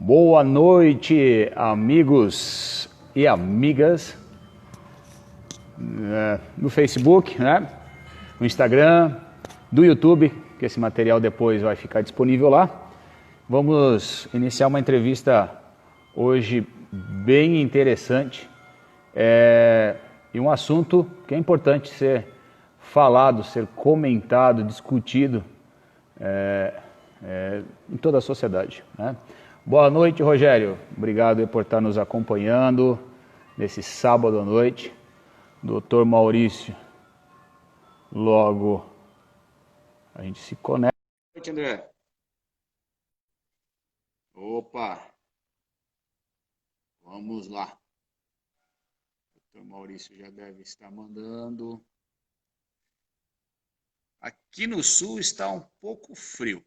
Boa noite, amigos e amigas no Facebook, né? No Instagram, do YouTube, que esse material depois vai ficar disponível lá. Vamos iniciar uma entrevista hoje bem interessante e um assunto que é importante ser falado, ser comentado, discutido em toda a sociedade, né? Boa noite, Rogério. Obrigado por estar nos acompanhando nesse sábado à noite. Doutor Maurício, logo a gente se conecta. Boa noite, André. Opa, vamos lá. Doutor Maurício já deve estar mandando. Aqui no sul está um pouco frio.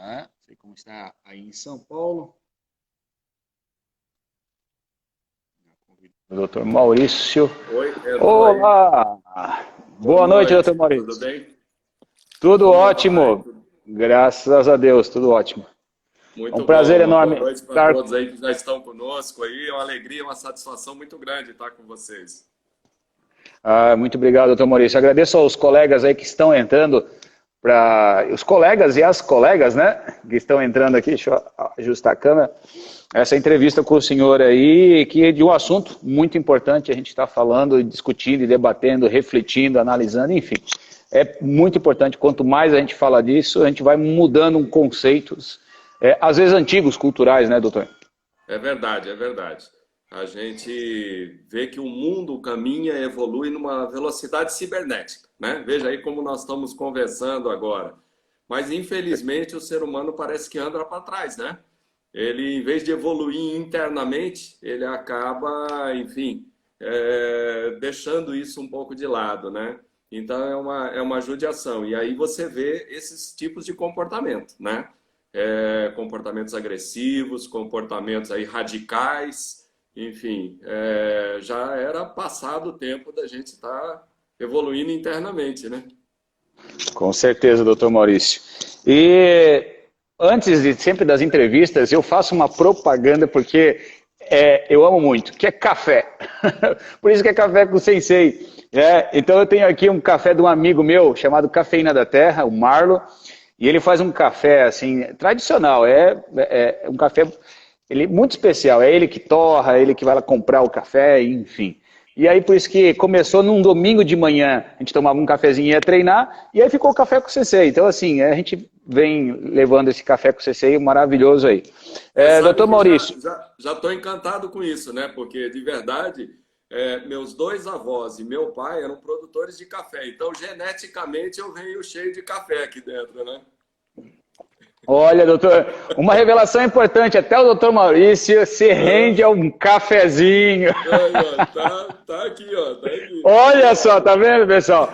Não sei como está aí em São Paulo. O doutor Maurício. Oi, olá! Boa noite, doutor Maurício. Tudo bem? Tudo ótimo. Graças a Deus, tudo ótimo. Muito um prazer bom. enorme Boa noite para todos aí que já estão conosco aí. É uma alegria, uma satisfação muito grande estar com vocês. Muito obrigado, doutor Maurício. Agradeço aos colegas aí que estão entrando, os colegas e as colegas, né, que estão entrando aqui. Deixa eu ajustar a câmera. Essa entrevista com o senhor aí, que é de um assunto muito importante, a gente está falando, discutindo, debatendo, refletindo, analisando, enfim. É muito importante, quanto mais a gente fala disso, a gente vai mudando conceitos, às vezes antigos, culturais, né, doutor? É verdade, é verdade. A gente vê que o mundo caminha e evolui numa velocidade cibernética, né? Veja aí como nós estamos conversando agora. Mas, infelizmente, o ser humano parece que anda para trás, né? Ele, em vez de evoluir internamente, ele acaba, enfim, deixando isso um pouco de lado, né? Então, é uma judiação. E aí você vê esses tipos de comportamento, né? Comportamentos agressivos, comportamentos aí radicais, enfim, já era passado o tempo da gente estar evoluindo internamente, né? Com certeza, doutor Maurício. E antes de sempre das entrevistas, eu faço uma propaganda porque eu amo muito, que é café. Por isso que é café com Sensei. Então eu tenho aqui um café de um amigo meu chamado Cafeína da Terra, o Marlo, e ele faz um café assim tradicional. É um café muito especial. É ele que torra, é ele que vai lá comprar o café, enfim. E aí, por isso que começou num domingo de manhã, a gente tomava um cafezinho e ia treinar, e aí ficou o café com Sensei. Então, assim, a gente vem levando esse café com Sensei maravilhoso aí. Doutor Maurício. Já estou encantado com isso, né? Porque, de verdade, meus dois avós e meu pai eram produtores de café. Então, geneticamente, eu venho cheio de café aqui dentro, né? Olha, doutor, uma revelação importante, até o doutor Maurício se rende a um cafezinho. Tá aqui, ó. Tá aqui. Olha só, tá vendo, pessoal?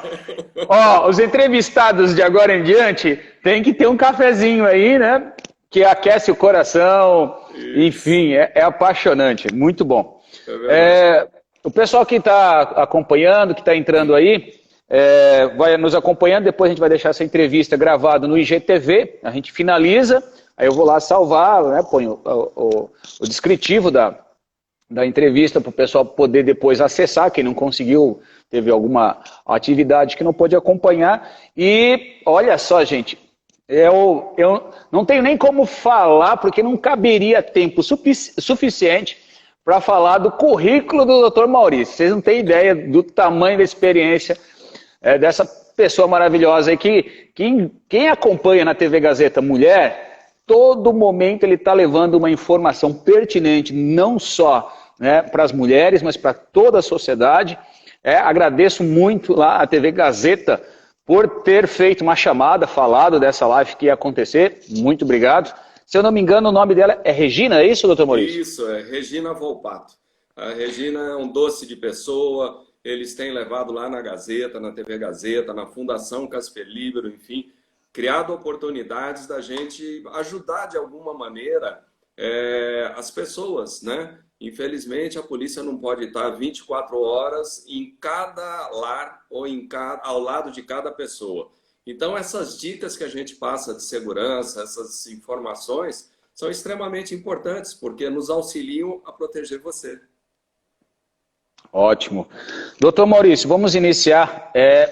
Ó, os entrevistados de agora em diante tem que ter um cafezinho aí, né? Que aquece o coração, isso. Enfim, é apaixonante, muito bom. O pessoal que está acompanhando, que está entrando aí, vai nos acompanhando, depois a gente vai deixar essa entrevista gravada no IGTV, a gente finaliza, aí eu vou lá salvar, né, ponho o descritivo da entrevista para o pessoal poder depois acessar, quem não conseguiu, teve alguma atividade que não pôde acompanhar, e olha só, gente, eu não tenho nem como falar, porque não caberia tempo suficiente para falar do currículo do Dr. Maurício. Vocês não têm ideia do tamanho da experiência dessa pessoa maravilhosa aí, que quem acompanha na TV Gazeta Mulher, todo momento ele está levando uma informação pertinente, não só, né, para as mulheres, mas para toda a sociedade. Agradeço muito lá a TV Gazeta por ter feito uma chamada, falado dessa live que ia acontecer. Muito obrigado. Se eu não me engano, o nome dela é Regina, é isso, doutor Maurício? Isso, é Regina Volpato. A Regina é um doce de pessoa. Eles têm levado lá na Gazeta, na TV Gazeta, na Fundação Casper Libero, enfim, criado oportunidades da gente ajudar de alguma maneira as pessoas, né? Infelizmente, a polícia não pode estar 24 horas em cada lar ou ao lado de cada pessoa. Então, essas dicas que a gente passa de segurança, essas informações, são extremamente importantes, porque nos auxiliam a proteger você. Ótimo. Doutor Maurício, vamos iniciar.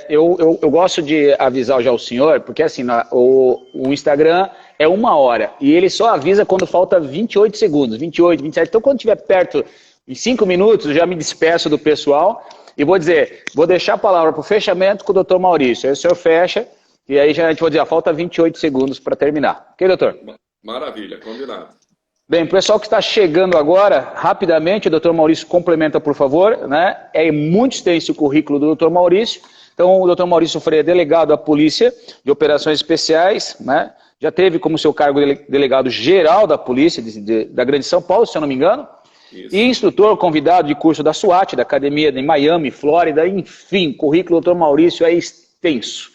Eu gosto de avisar já o senhor, porque assim, o Instagram é 1 hora, e ele só avisa quando falta 28 segundos, 28, 27. Então, quando estiver perto, em 5 minutos, eu já me despeço do pessoal e vou deixar a palavra para o fechamento com o doutor Maurício. Aí o senhor fecha, e aí já a gente vai dizer, falta 28 segundos para terminar. Ok, doutor? Maravilha, combinado. Bem, pessoal que está chegando agora, rapidamente, o doutor Maurício complementa, por favor, né? É muito extenso o currículo do doutor Maurício. Então, o doutor Maurício Freire é delegado da Polícia de Operações Especiais, né? Já teve como seu cargo delegado geral da Polícia da Grande São Paulo, se eu não me engano. Isso. E instrutor convidado de curso da SWAT, da Academia de Miami, Flórida, enfim, o currículo do doutor Maurício é extenso.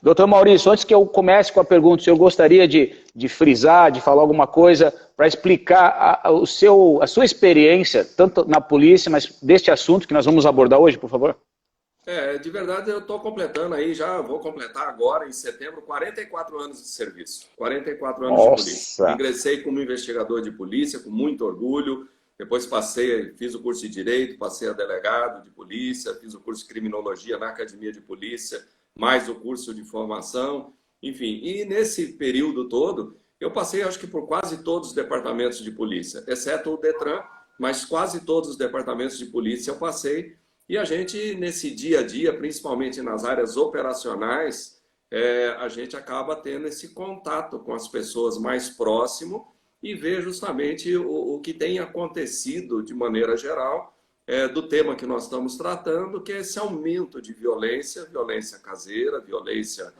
Doutor Maurício, antes que eu comece com a pergunta, o senhor gostaria de frisar, de falar alguma coisa para explicar a sua experiência, tanto na polícia, mas deste assunto que nós vamos abordar hoje, por favor? De verdade, eu estou completando aí, já vou completar agora, em setembro, 44 anos de serviço. 44 anos de polícia. Ingressei como investigador de polícia, com muito orgulho. Depois fiz o curso de Direito, passei a delegado de polícia, fiz o curso de Criminologia na Academia de Polícia, mais o curso de formação, enfim. E nesse período todo, eu passei, acho que por quase todos os departamentos de polícia, exceto o Detran, mas quase todos os departamentos de polícia eu passei. E a gente, nesse dia a dia, principalmente nas áreas operacionais, a gente acaba tendo esse contato com as pessoas mais próximo e ver justamente o que tem acontecido de maneira geral do tema que nós estamos tratando, que é esse aumento de violência, violência caseira, violência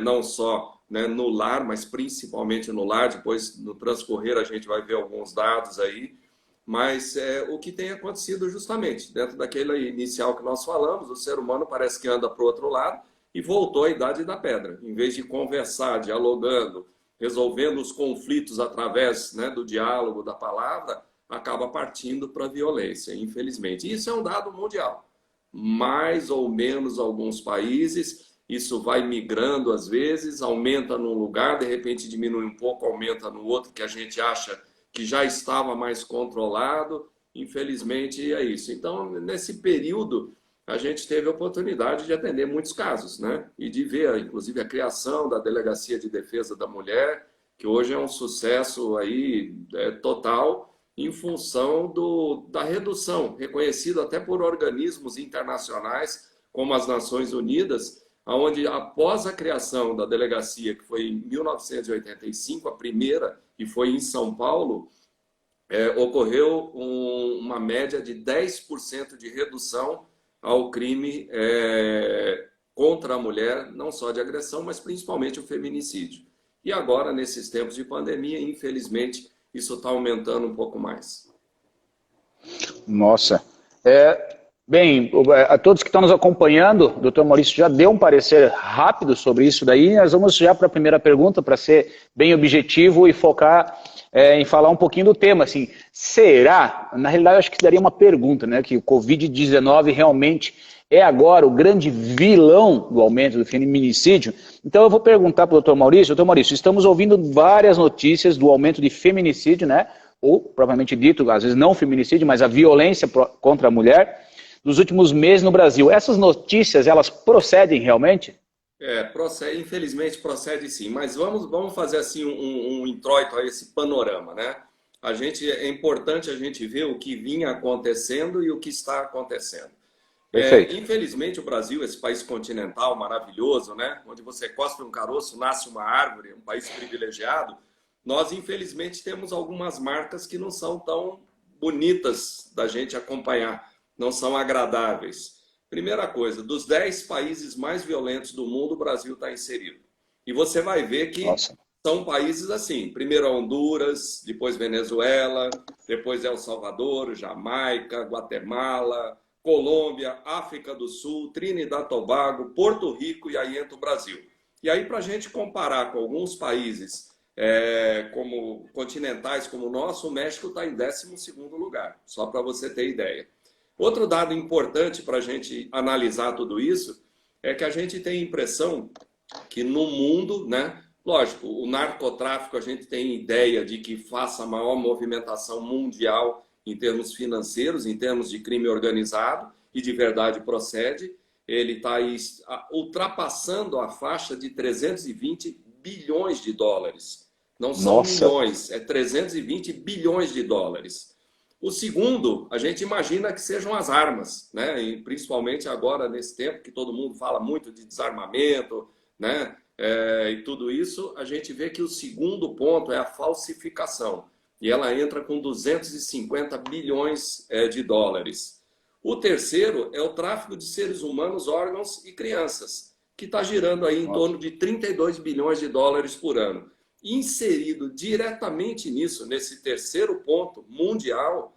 não só, né, no lar, mas principalmente no lar. Depois, no transcorrer, a gente vai ver alguns dados aí. Mas o que tem acontecido justamente, dentro daquele inicial que nós falamos, o ser humano parece que anda para o outro lado e voltou à idade da pedra. Em vez de conversar, dialogando, resolvendo os conflitos através, né, do diálogo, da palavra, acaba partindo para a violência, infelizmente. Isso é um dado mundial. Mais ou menos alguns países, isso vai migrando às vezes, aumenta num lugar, de repente diminui um pouco, aumenta no outro, que a gente acha que já estava mais controlado, infelizmente é isso. Então, nesse período, a gente teve a oportunidade de atender muitos casos, né? E de ver, inclusive, a criação da Delegacia de Defesa da Mulher, que hoje é um sucesso aí, total, em função da redução, reconhecido até por organismos internacionais, como as Nações Unidas, onde após a criação da delegacia, que foi em 1985, a primeira, e foi em São Paulo, ocorreu uma média de 10% de redução ao crime contra a mulher, não só de agressão, mas principalmente o feminicídio. E agora, nesses tempos de pandemia, infelizmente, isso está aumentando um pouco mais. Nossa. Bem, a todos que estão nos acompanhando, o doutor Maurício já deu um parecer rápido sobre isso daí. Nós vamos já para a primeira pergunta, para ser bem objetivo e focar em falar um pouquinho do tema. Assim, será? Na realidade, eu acho que daria uma pergunta, né? Que o Covid-19 realmente é agora o grande vilão do aumento do feminicídio. Então eu vou perguntar para o doutor Maurício. Doutor Maurício, estamos ouvindo várias notícias do aumento de feminicídio, né? Ou, propriamente dito, às vezes não feminicídio, mas a violência contra a mulher, dos últimos meses no Brasil. Essas notícias, elas procedem realmente? Procede, infelizmente procede sim, mas vamos fazer assim um introito a esse panorama, né? É importante a gente ver o que vinha acontecendo e o que está acontecendo. Infelizmente o Brasil, esse país continental maravilhoso, né? Onde você cospe um caroço, nasce uma árvore, um país privilegiado, nós infelizmente temos algumas marcas que não são tão bonitas da gente acompanhar, não são agradáveis. Primeira coisa, dos 10 países mais violentos do mundo, o Brasil está inserido. E você vai ver que são países assim, primeiro Honduras, depois Venezuela, depois El Salvador, Jamaica, Guatemala, Colômbia, África do Sul, Trinidad e Tobago, Porto Rico e aí entra o Brasil. E aí, para a gente comparar com alguns países como continentais como o nosso, o México está em 12º lugar, só para você ter ideia. Outro dado importante para a gente analisar tudo isso é que a gente tem a impressão que no mundo, né, Lógico, o narcotráfico a gente tem ideia de que faça a maior movimentação mundial em termos financeiros, em termos de crime organizado, e de verdade procede. Ele está aí ultrapassando a faixa de 320 bilhões de dólares. Não são Nossa. milhões, é 320 bilhões de dólares. O segundo, a gente imagina que sejam as armas, né? E principalmente agora, nesse tempo que todo mundo fala muito de desarmamento, né? E tudo isso, a gente vê que o segundo ponto é a falsificação. E ela entra com 250 bilhões de dólares. O terceiro é o tráfico de seres humanos, órgãos e crianças, que está girando aí em torno de 32 bilhões de dólares por ano. Inserido diretamente nisso, nesse terceiro ponto mundial,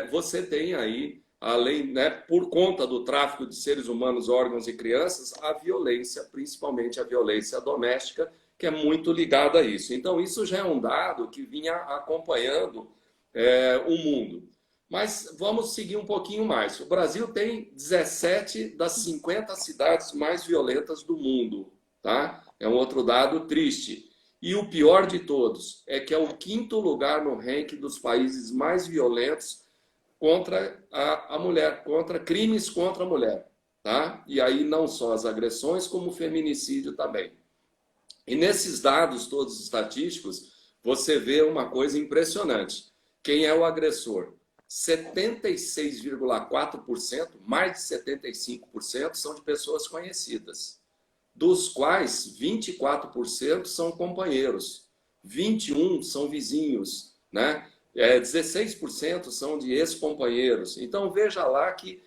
você tem aí, além, né, por conta do tráfico de seres humanos, órgãos e crianças, a violência, principalmente a violência doméstica, que é muito ligada a isso. Então, isso já é um dado que vinha acompanhando o mundo. Mas vamos seguir um pouquinho mais. O Brasil tem 17 das 50 cidades mais violentas do mundo, tá? É um outro dado triste. E o pior de todos é que é o quinto lugar no ranking dos países mais violentos contra a mulher, contra crimes contra a mulher, tá? E aí não só as agressões, como o feminicídio também. E nesses dados todos estatísticos, você vê uma coisa impressionante. Quem é o agressor? 76,4%, mais de 75% são de pessoas conhecidas, dos quais 24% são companheiros, 21% são vizinhos, né? 16% são de ex-companheiros. Então veja lá que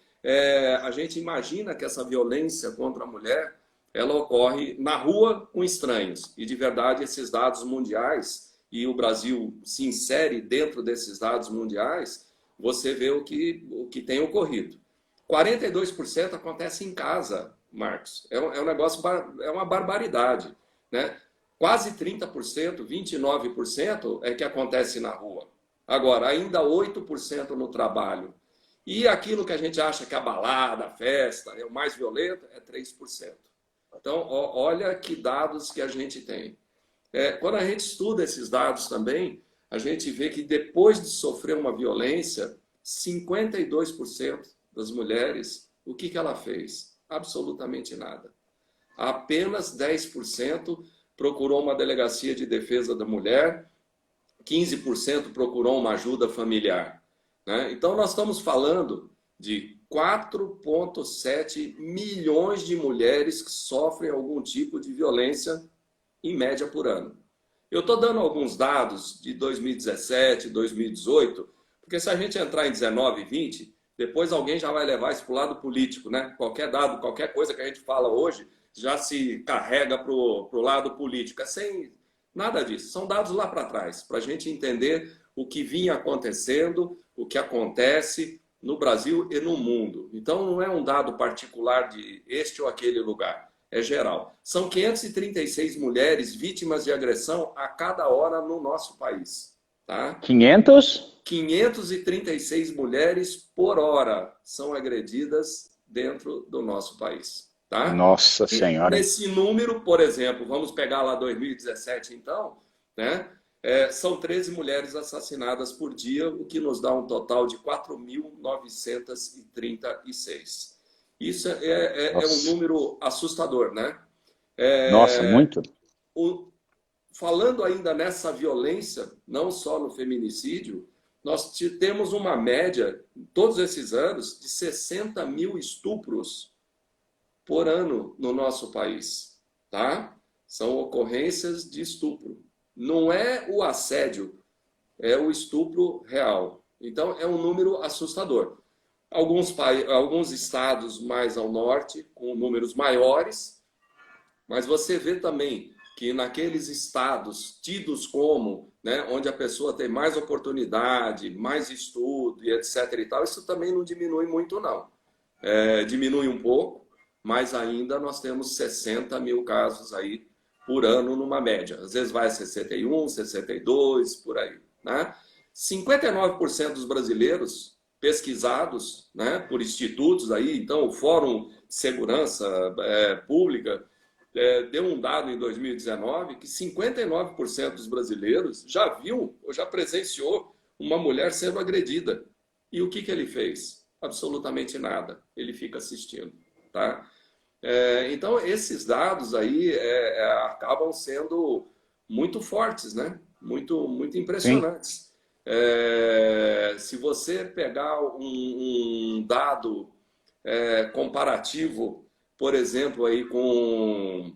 a gente imagina que essa violência contra a mulher ela ocorre na rua com estranhos. E de verdade esses dados mundiais, e o Brasil se insere dentro desses dados mundiais, você vê o que tem ocorrido. 42% acontece em casa, Marcos. É um negócio, é uma barbaridade, né? Quase 30%, 29% é que acontece na rua. Agora, ainda 8% no trabalho. E aquilo que a gente acha que é a balada, a festa, é o mais violento, é 3%. Então, olha que dados que a gente tem. Quando a gente estuda esses dados também, a gente vê que depois de sofrer uma violência, 52% das mulheres, o que ela fez? Absolutamente nada. Apenas 10% procurou uma delegacia de defesa da mulher, 15% procurou uma ajuda familiar, né? Então, nós estamos falando de 4,7 milhões de mulheres que sofrem algum tipo de violência, em média, por ano. Eu estou dando alguns dados de 2017, 2018, porque se a gente entrar em 19 e 20, depois alguém já vai levar isso para o lado político, né? Qualquer dado, qualquer coisa que a gente fala hoje, já se carrega para o lado político. É sem nada disso. São dados lá para trás, para a gente entender o que vinha acontecendo, o que acontece no Brasil e no mundo. Então, não é um dado particular de este ou aquele lugar. É geral. São 536 mulheres vítimas de agressão a cada hora no nosso país. Tá? 500? 536 mulheres por hora são agredidas dentro do nosso país. Tá? Nossa Senhora. Nesse número, por exemplo, vamos pegar lá 2017 então, né? São 13 mulheres assassinadas por dia, o que nos dá um total de 4.936. Isso é um número assustador, né? Nossa, muito. Falando ainda nessa violência, não só no feminicídio, nós temos uma média, todos esses anos, de 60 mil estupros por ano no nosso país. Tá? São ocorrências de estupro. Não é o assédio, é o estupro real. Então, é um número assustador. Alguns estados mais ao norte, com números maiores, mas você vê também que naqueles estados tidos como, né, onde a pessoa tem mais oportunidade, mais estudo e etc. e tal, isso também não diminui muito, não. Diminui um pouco, mas ainda nós temos 60 mil casos aí por ano numa média. Às vezes vai a 61, 62, por aí. Né? 59% dos brasileiros pesquisados, né, por institutos aí, então o Fórum de Segurança Pública, deu um dado em 2019 que 59% dos brasileiros já viu ou já presenciou uma mulher sendo agredida. E o que ele fez? Absolutamente nada. Ele fica assistindo. Tá? Então, esses dados aí acabam sendo muito fortes, né? Muito Sim. impressionantes. Se você pegar um dado comparativo, por exemplo, aí com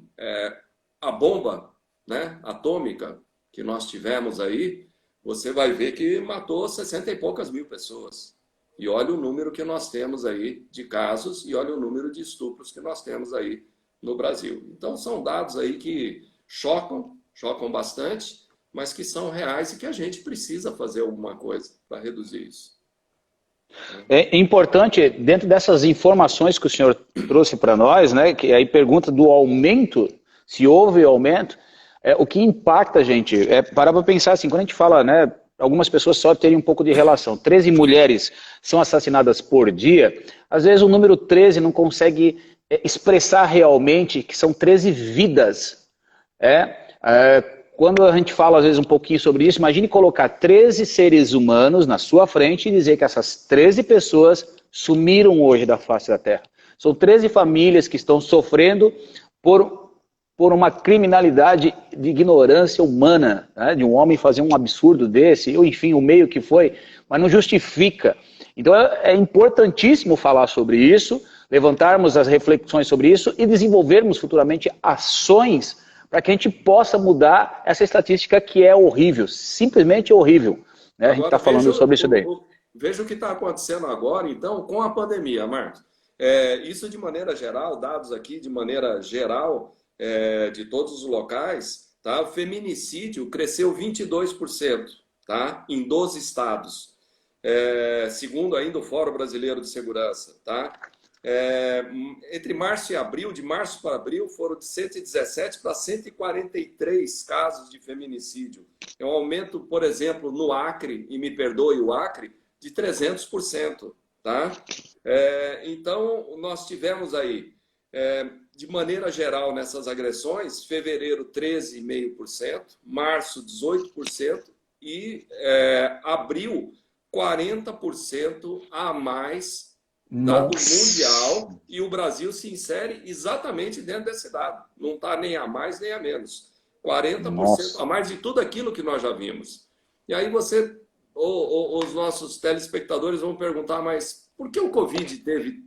a bomba, né, atômica que nós tivemos aí, você vai ver que matou 60 e poucas mil pessoas. E olha o número que nós temos aí de casos e olha o número de estupros que nós temos aí no Brasil. Então, são dados aí que chocam bastante, mas que são reais e que a gente precisa fazer alguma coisa para reduzir isso. É importante, dentro dessas informações que o senhor trouxe para nós, né, que aí pergunta do aumento, se houve aumento, o que impacta a gente, parar para pensar assim, quando a gente fala, né, algumas pessoas só terem um pouco de relação, 13 mulheres são assassinadas por dia, às vezes o número 13 não consegue expressar realmente que são 13 vidas, quando a gente fala, às vezes, um pouquinho sobre isso, imagine colocar 13 seres humanos na sua frente e dizer que essas 13 pessoas sumiram hoje da face da Terra. São 13 famílias que estão sofrendo por uma criminalidade de ignorância humana, né? De um homem fazer um absurdo desse, ou enfim, o meio que foi, mas não justifica. Então é importantíssimo falar sobre isso, levantarmos as reflexões sobre isso e desenvolvermos futuramente ações para que a gente possa mudar essa estatística que é horrível, simplesmente horrível. Né? A gente está falando sobre isso daí. Veja o que está acontecendo agora, então, com a pandemia, Marcos. Isso de maneira geral, dados aqui de maneira geral, de todos os locais, tá? O feminicídio cresceu 22%, tá? Em 12 estados, segundo ainda o Fórum Brasileiro de Segurança. Tá? Entre março e abril, de março para abril, foram de 117 para 143 casos de feminicídio. É um aumento, por exemplo, no Acre, e me perdoe o Acre, de 300%. Tá? Então, nós tivemos aí, de maneira geral, nessas agressões, fevereiro 13,5%, março 18% e abril 40% a mais dado mundial, e o Brasil se insere exatamente dentro desse dado. Não está nem a mais nem a menos. 40% a mais de tudo aquilo que nós já vimos. E aí os nossos telespectadores vão perguntar, mas por que o Covid teve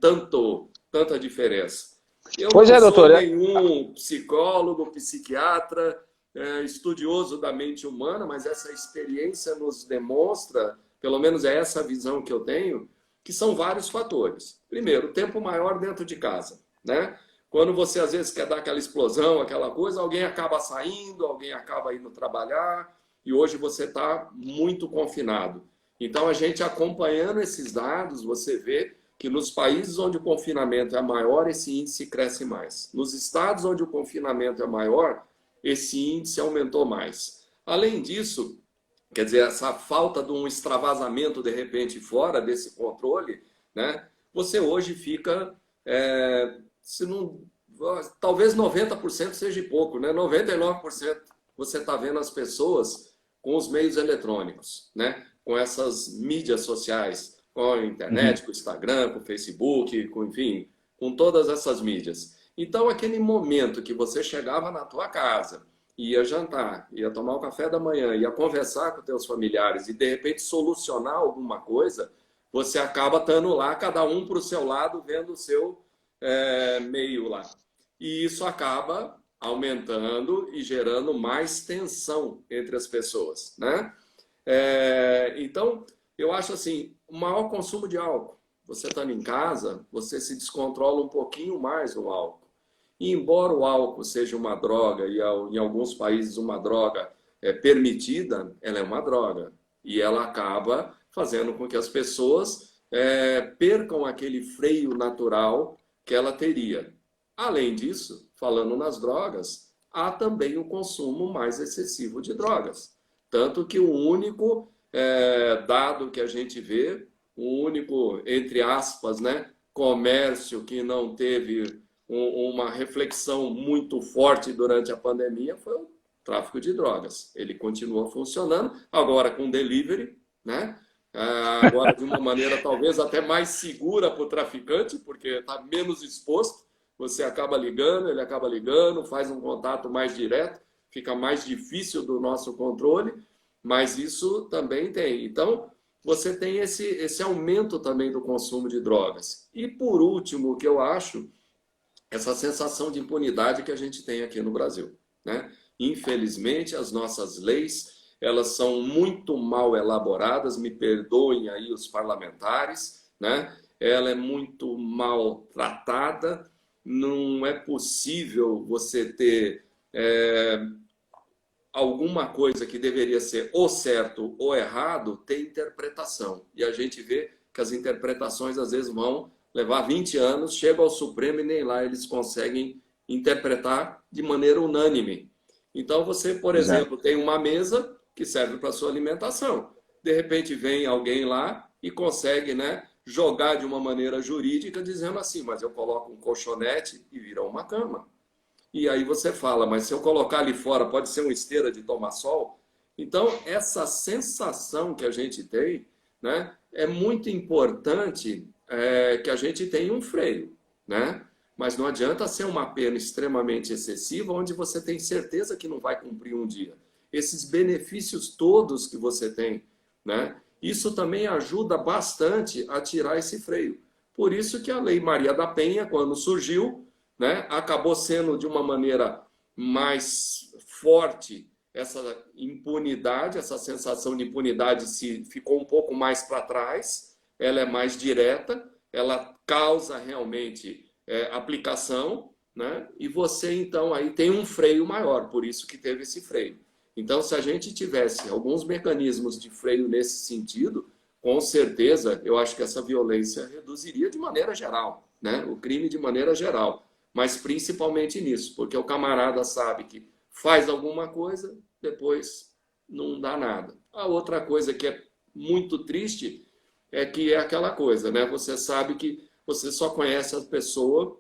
tanta diferença? Eu não sou nenhum psicólogo, psiquiatra, estudioso da mente humana, mas essa experiência nos demonstra, pelo menos é essa visão que eu tenho, que são vários fatores. Primeiro, tempo maior dentro de casa, né? Quando você às vezes quer dar aquela explosão, aquela coisa, alguém acaba saindo, alguém acaba indo trabalhar, e hoje você está muito confinado. Então, a gente acompanhando esses dados, você vê que nos países onde o confinamento é maior, esse índice cresce mais. Nos estados onde o confinamento é maior, esse índice aumentou mais. Além disso, quer dizer, essa falta de um extravasamento, de repente, fora desse controle, né? Você hoje fica, talvez 90% seja pouco, né? 99% você está vendo as pessoas com os meios eletrônicos, né? Com essas mídias sociais, com a internet, com o Instagram, com o Facebook, enfim, com todas essas mídias. Então, aquele momento que você chegava na tua casa, ia jantar, ia tomar o café da manhã, ia conversar com teus familiares e, de repente, solucionar alguma coisa, você acaba estando lá, cada um para o seu lado, vendo o seu meio lá. E isso acaba aumentando e gerando mais tensão entre as pessoas, né? Então, eu acho assim, o maior consumo de álcool. Você estando em casa, você se descontrola um pouquinho mais no álcool. E embora o álcool seja uma droga, e em alguns países uma droga permitida, ela é uma droga. E ela acaba fazendo com que as pessoas percam aquele freio natural que ela teria. Além disso, falando nas drogas, há também o consumo mais excessivo de drogas. Tanto que o único dado que a gente vê, o único, entre aspas, né, comércio que não teve uma reflexão muito forte durante a pandemia foi o tráfico de drogas. Ele continua funcionando, agora com delivery, né? Agora de uma maneira talvez até mais segura para o traficante, porque está menos exposto. Você acaba ligando, ele acaba ligando, faz um contato mais direto, fica mais difícil do nosso controle, mas isso também tem. Então, você tem esse aumento também do consumo de drogas. E por último, o que eu acho, essa sensação de impunidade que a gente tem aqui no Brasil, né? Infelizmente, as nossas leis, elas são muito mal elaboradas, me perdoem aí os parlamentares, né? Ela é muito mal tratada, não é possível você ter alguma coisa que deveria ser ou certo ou errado, ter interpretação. E a gente vê que as interpretações às vezes vão levar 20 anos, chega ao Supremo e nem lá eles conseguem interpretar de maneira unânime. Então você, por exemplo, tem uma mesa que serve para sua alimentação. De repente vem alguém lá e consegue, né, jogar de uma maneira jurídica dizendo assim, mas eu coloco um colchonete e vira uma cama. E aí você fala, mas se eu colocar ali fora pode ser uma esteira de tomar sol? Então essa sensação que a gente tem, né, é muito importante que a gente tenha um freio, né? Mas não adianta ser uma pena extremamente excessiva, onde você tem certeza que não vai cumprir um dia. Esses benefícios todos que você tem, né? Isso também ajuda bastante a tirar esse freio. Por isso que a Lei Maria da Penha, quando surgiu, né, acabou sendo de uma maneira mais forte essa impunidade, essa sensação de impunidade ficou um pouco mais para trás, ela é mais direta, ela causa realmente aplicação, né? E você então aí tem um freio maior, por isso que teve esse freio. Então, se a gente tivesse alguns mecanismos de freio nesse sentido, com certeza eu acho que essa violência reduziria de maneira geral, né? O crime de maneira geral, mas principalmente nisso, porque o camarada sabe que faz alguma coisa, depois não dá nada. A outra coisa que é muito triste é que é aquela coisa, né? Você sabe que você só conhece a pessoa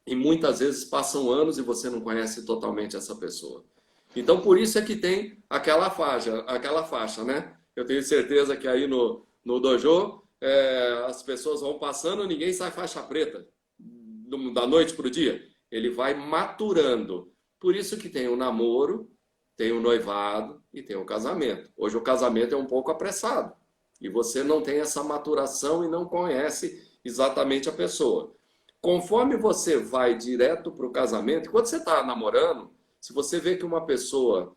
e muitas vezes passam anos e você não conhece totalmente essa pessoa. Então, por isso é que tem aquela faixa, né? Eu tenho certeza que aí no dojo, as pessoas vão passando, ninguém sai faixa preta da noite para o dia. Ele vai maturando. Por isso que tem o namoro, tem o noivado e tem o casamento. Hoje o casamento é um pouco apressado. E você não tem essa maturação e não conhece exatamente a pessoa. Conforme você vai direto para o casamento, quando você está namorando, se você vê que uma pessoa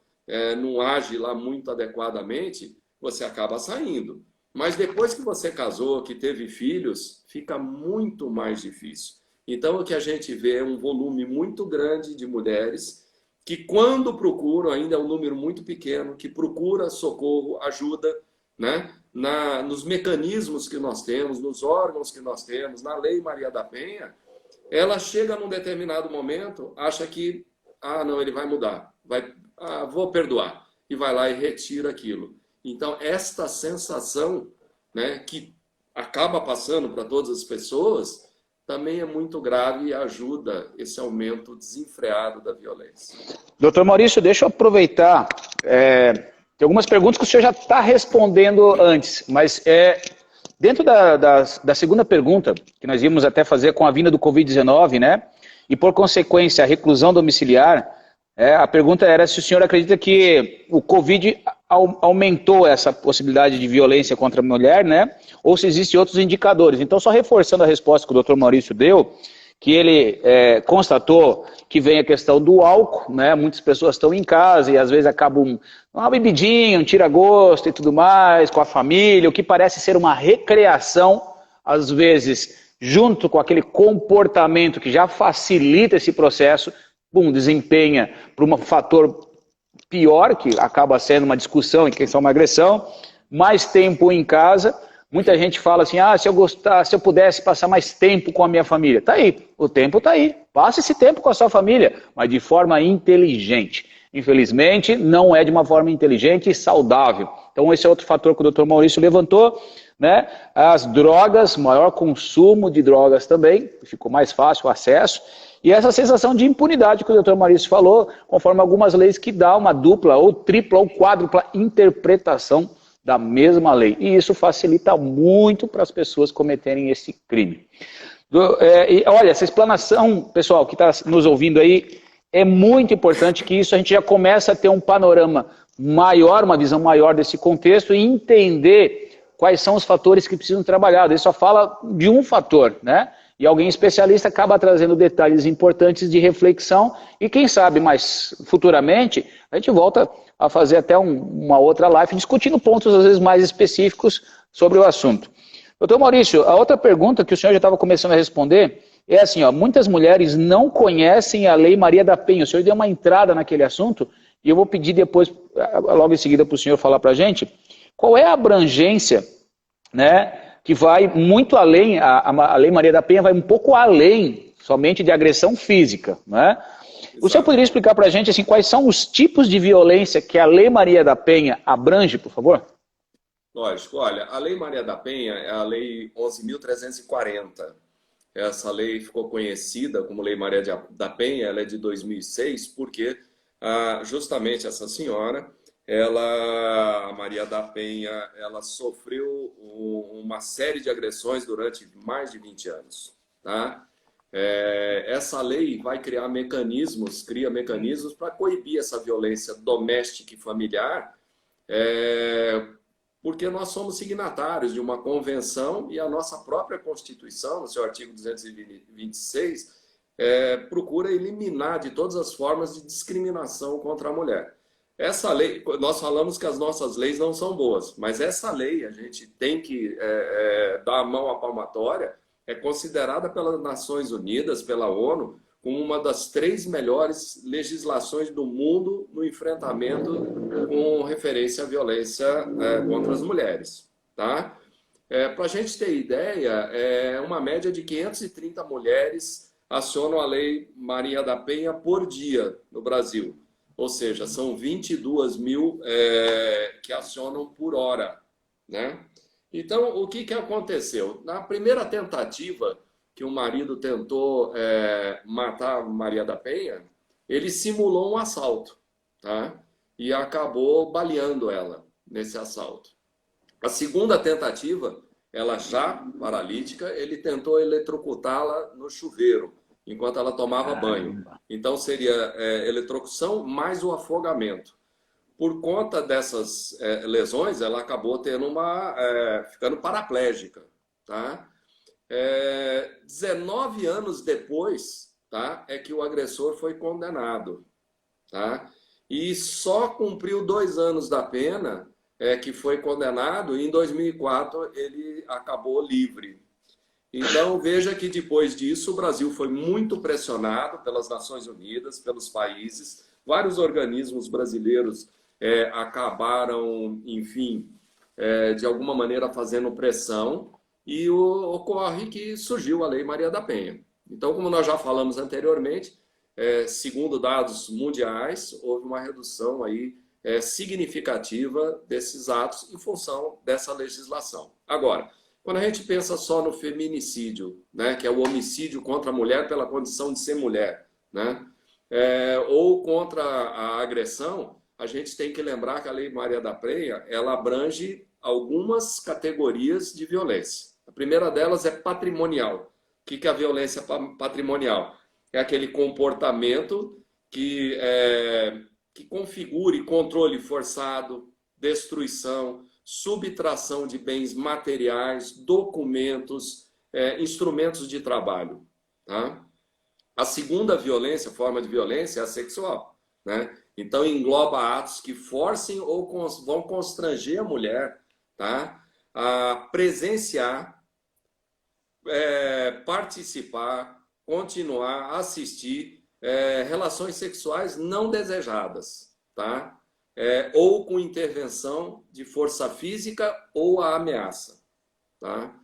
não age lá muito adequadamente, você acaba saindo. Mas depois que você casou, que teve filhos, fica muito mais difícil. Então, o que a gente vê é um volume muito grande de mulheres que, quando procuram, ainda é um número muito pequeno, que procura socorro, ajuda, né? Nos mecanismos que nós temos, nos órgãos que nós temos, na Lei Maria da Penha, ela chega num determinado momento, acha que, não, ele vai mudar, vou perdoar, e vai lá e retira aquilo. Então, esta sensação, né, que acaba passando para todas as pessoas, também é muito grave e ajuda esse aumento desenfreado da violência. Doutor Maurício, deixa eu aproveitar, tem algumas perguntas que o senhor já está respondendo antes, mas dentro da segunda pergunta, que nós íamos até fazer com a vinda do Covid-19, né, e por consequência a reclusão domiciliar, a pergunta era se o senhor acredita que o Covid aumentou essa possibilidade de violência contra a mulher, né? Ou se existem outros indicadores. Então, só reforçando a resposta que o doutor Maurício deu, que ele constatou que vem a questão do álcool, né? Muitas pessoas estão em casa e às vezes acabam uma bebidinha, um tira-gosto e tudo mais, com a família, o que parece ser uma recreação, às vezes, junto com aquele comportamento que já facilita esse processo, desempenha para um fator pior, que acaba sendo uma discussão em questão de uma agressão, mais tempo em casa. Muita gente fala assim, se eu pudesse passar mais tempo com a minha família. Tá aí, o tempo tá aí. Passe esse tempo com a sua família, mas de forma inteligente. Infelizmente, não é de uma forma inteligente e saudável. Então esse é outro fator que o Dr. Maurício levantou, né? As drogas, maior consumo de drogas também, ficou mais fácil o acesso. E essa sensação de impunidade que o doutor Maurício falou, conforme algumas leis que dá uma dupla ou tripla ou quádrupla interpretação da mesma lei. E isso facilita muito para as pessoas cometerem esse crime. Olha, essa explanação, pessoal, que está nos ouvindo aí, é muito importante que isso a gente já começa a ter um panorama maior, uma visão maior desse contexto e entender quais são os fatores que precisam trabalhar. Ele só fala de um fator, né? E alguém especialista acaba trazendo detalhes importantes de reflexão e quem sabe mais futuramente a gente volta a fazer até uma outra live discutindo pontos às vezes mais específicos sobre o assunto. Doutor Maurício, a outra pergunta que o senhor já estava começando a responder é assim, ó, muitas mulheres não conhecem a Lei Maria da Penha. O senhor deu uma entrada naquele assunto e eu vou pedir depois, logo em seguida, para o senhor falar para a gente, qual é a abrangência, né, que vai muito além, a Lei Maria da Penha vai um pouco além somente de agressão física, né? Exato. O senhor poderia explicar para a gente assim, quais são os tipos de violência que a Lei Maria da Penha abrange, por favor? Lógico. Olha, a Lei Maria da Penha é a Lei 11.340. Essa lei ficou conhecida como Lei Maria da Penha, ela é de 2006, porque justamente essa senhora, a Maria da Penha, ela sofreu uma série de agressões durante mais de 20 anos. Tá? Essa lei vai criar mecanismos, cria mecanismos para coibir essa violência doméstica e familiar, porque nós somos signatários de uma convenção e a nossa própria Constituição, no seu artigo 226, procura eliminar de todas as formas de discriminação contra a mulher. Essa lei, nós falamos que as nossas leis não são boas, mas essa lei, a gente tem que dar a mão à palmatória, é considerada pelas Nações Unidas, pela ONU, como uma das 3 melhores legislações do mundo no enfrentamento com referência à violência contra as mulheres. Tá? Para a gente ter ideia, uma média de 530 mulheres acionam a Lei Maria da Penha por dia no Brasil. Ou seja, são 22 mil que acionam por hora. Né? Então, o que aconteceu? Na primeira tentativa que o marido tentou matar Maria da Penha, ele simulou um assalto, tá? E acabou baleando ela nesse assalto. A segunda tentativa, ela já paralítica, ele tentou eletrocutá-la no chuveiro, enquanto ela tomava banho. Então seria eletrocução mais o afogamento. Por conta dessas lesões, ela acabou tendo ficando paraplégica, tá? 19 anos depois, tá, é que o agressor foi condenado, tá? E só cumpriu 2 anos da pena que foi condenado e em 2004 ele acabou livre. Então veja que depois disso o Brasil foi muito pressionado pelas Nações Unidas, pelos países, vários organismos brasileiros acabaram, enfim, de alguma maneira fazendo pressão. E ocorre que surgiu a Lei Maria da Penha. Então, como nós já falamos anteriormente, segundo dados mundiais, houve uma redução aí, significativa desses atos em função dessa legislação. Agora, quando a gente pensa só no feminicídio, né, que é o homicídio contra a mulher pela condição de ser mulher, né, ou contra a agressão, a gente tem que lembrar que a Lei Maria da Penha ela abrange algumas categorias de violência. A primeira delas é patrimonial. O que é a violência patrimonial? É aquele comportamento que configure controle forçado, destruição, subtração de bens materiais, documentos, instrumentos de trabalho. Tá? A segunda violência, forma de violência, é a sexual. Né? Então, engloba atos que forcem ou vão constranger a mulher, tá? A presenciar, participar, continuar, assistir relações sexuais não desejadas, tá? Ou com intervenção de força física ou a ameaça. Tá?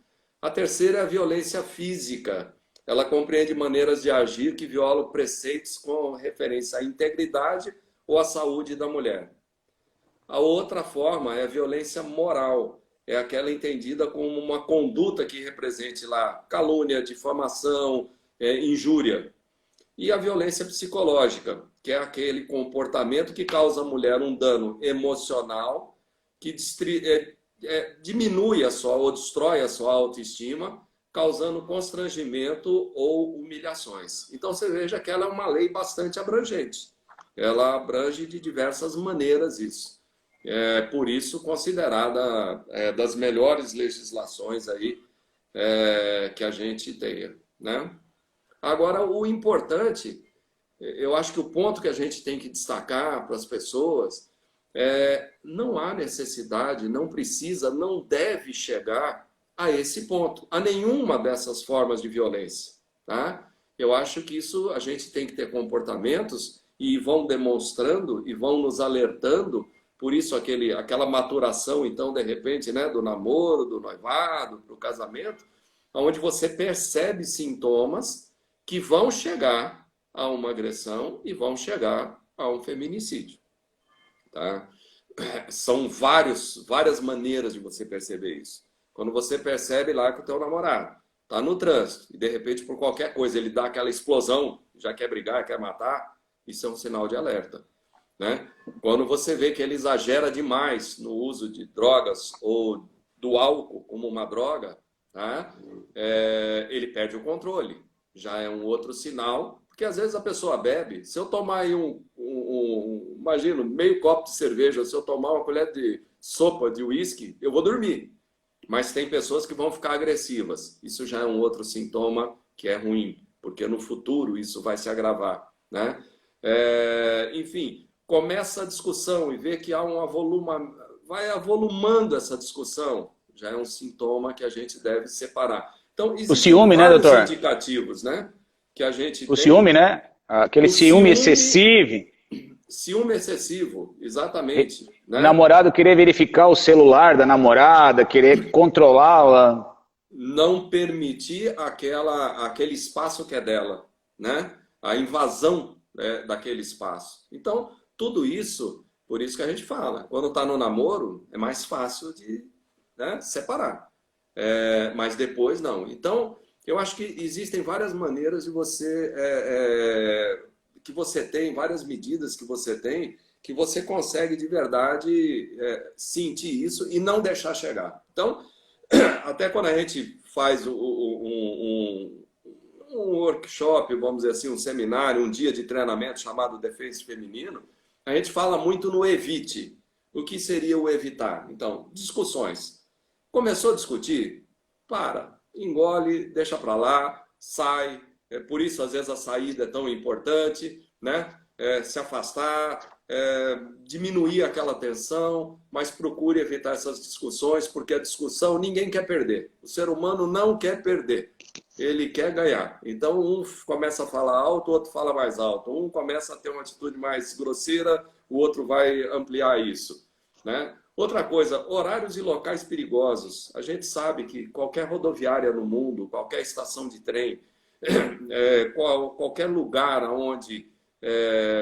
A terceira é a violência física. Ela compreende maneiras de agir que violam preceitos com referência à integridade ou à saúde da mulher. A outra forma é a violência moral. É aquela entendida como uma conduta que represente lá calúnia, difamação, injúria. E a violência psicológica, que é aquele comportamento que causa à mulher um dano emocional, que diminui a sua ou destrói a sua autoestima, causando constrangimento ou humilhações. Então você veja que ela é uma lei bastante abrangente. Ela abrange de diversas maneiras isso. É por isso considerada das melhores legislações aí que a gente tenha, né? Agora, o importante, eu acho que o ponto que a gente tem que destacar para as pessoas não há necessidade, não precisa, não deve chegar a esse ponto, a nenhuma dessas formas de violência, tá? Eu acho que isso a gente tem que ter comportamentos e vão demonstrando e vão nos alertando, por isso aquela maturação, então, de repente, né, do namoro, do noivado, do casamento, onde você percebe sintomas que vão chegar a uma agressão e vão chegar a um feminicídio. Tá? São várias maneiras de você perceber isso. Quando você percebe lá que o teu namorado está no trânsito e de repente por qualquer coisa ele dá aquela explosão, já quer brigar, quer matar, isso é um sinal de alerta. Né? Quando você vê que ele exagera demais no uso de drogas ou do álcool como uma droga, tá? Ele perde o controle. Já é um outro sinal, porque às vezes a pessoa bebe. Se eu tomar aí imagina, meio copo de cerveja, se eu tomar uma colher de sopa de uísque, eu vou dormir. Mas tem pessoas que vão ficar agressivas. Isso já é um outro sintoma que é ruim, porque no futuro isso vai se agravar, né? Enfim, começa a discussão e vê que há vai avolumando essa discussão, já é um sintoma que a gente deve separar. Então, o ciúme, né, doutor? Indicativos, né? Que a gente tem. Ciúme, né? Aquele ciúme excessivo. Ciúme excessivo, exatamente. Né? O namorado querer verificar o celular da namorada, querer controlá-la. Não permitir aquele espaço que é dela, né? A invasão daquele espaço. Então, tudo isso, por isso que a gente fala, quando está no namoro, é mais fácil de separar. Mas depois não. Então, eu acho que existem várias maneiras de você que você tem, várias medidas que você consegue de verdade sentir isso e não deixar chegar. Então, até quando a gente faz um workshop, vamos dizer assim, um seminário, um dia de treinamento chamado Defesa Feminino, a gente fala muito no evite. O que seria o evitar? Então, discussões. Começou a discutir? Para, engole, deixa para lá, sai. Por isso, às vezes, a saída é tão importante, né? Se afastar, diminuir aquela tensão, mas procure evitar essas discussões, porque a discussão ninguém quer perder. O ser humano não quer perder, ele quer ganhar. Então, um começa a falar alto, o outro fala mais alto. Um começa a ter uma atitude mais grosseira, o outro vai ampliar isso, né? Outra coisa, horários e locais perigosos. A gente sabe que qualquer rodoviária no mundo, qualquer estação de trem, qualquer lugar onde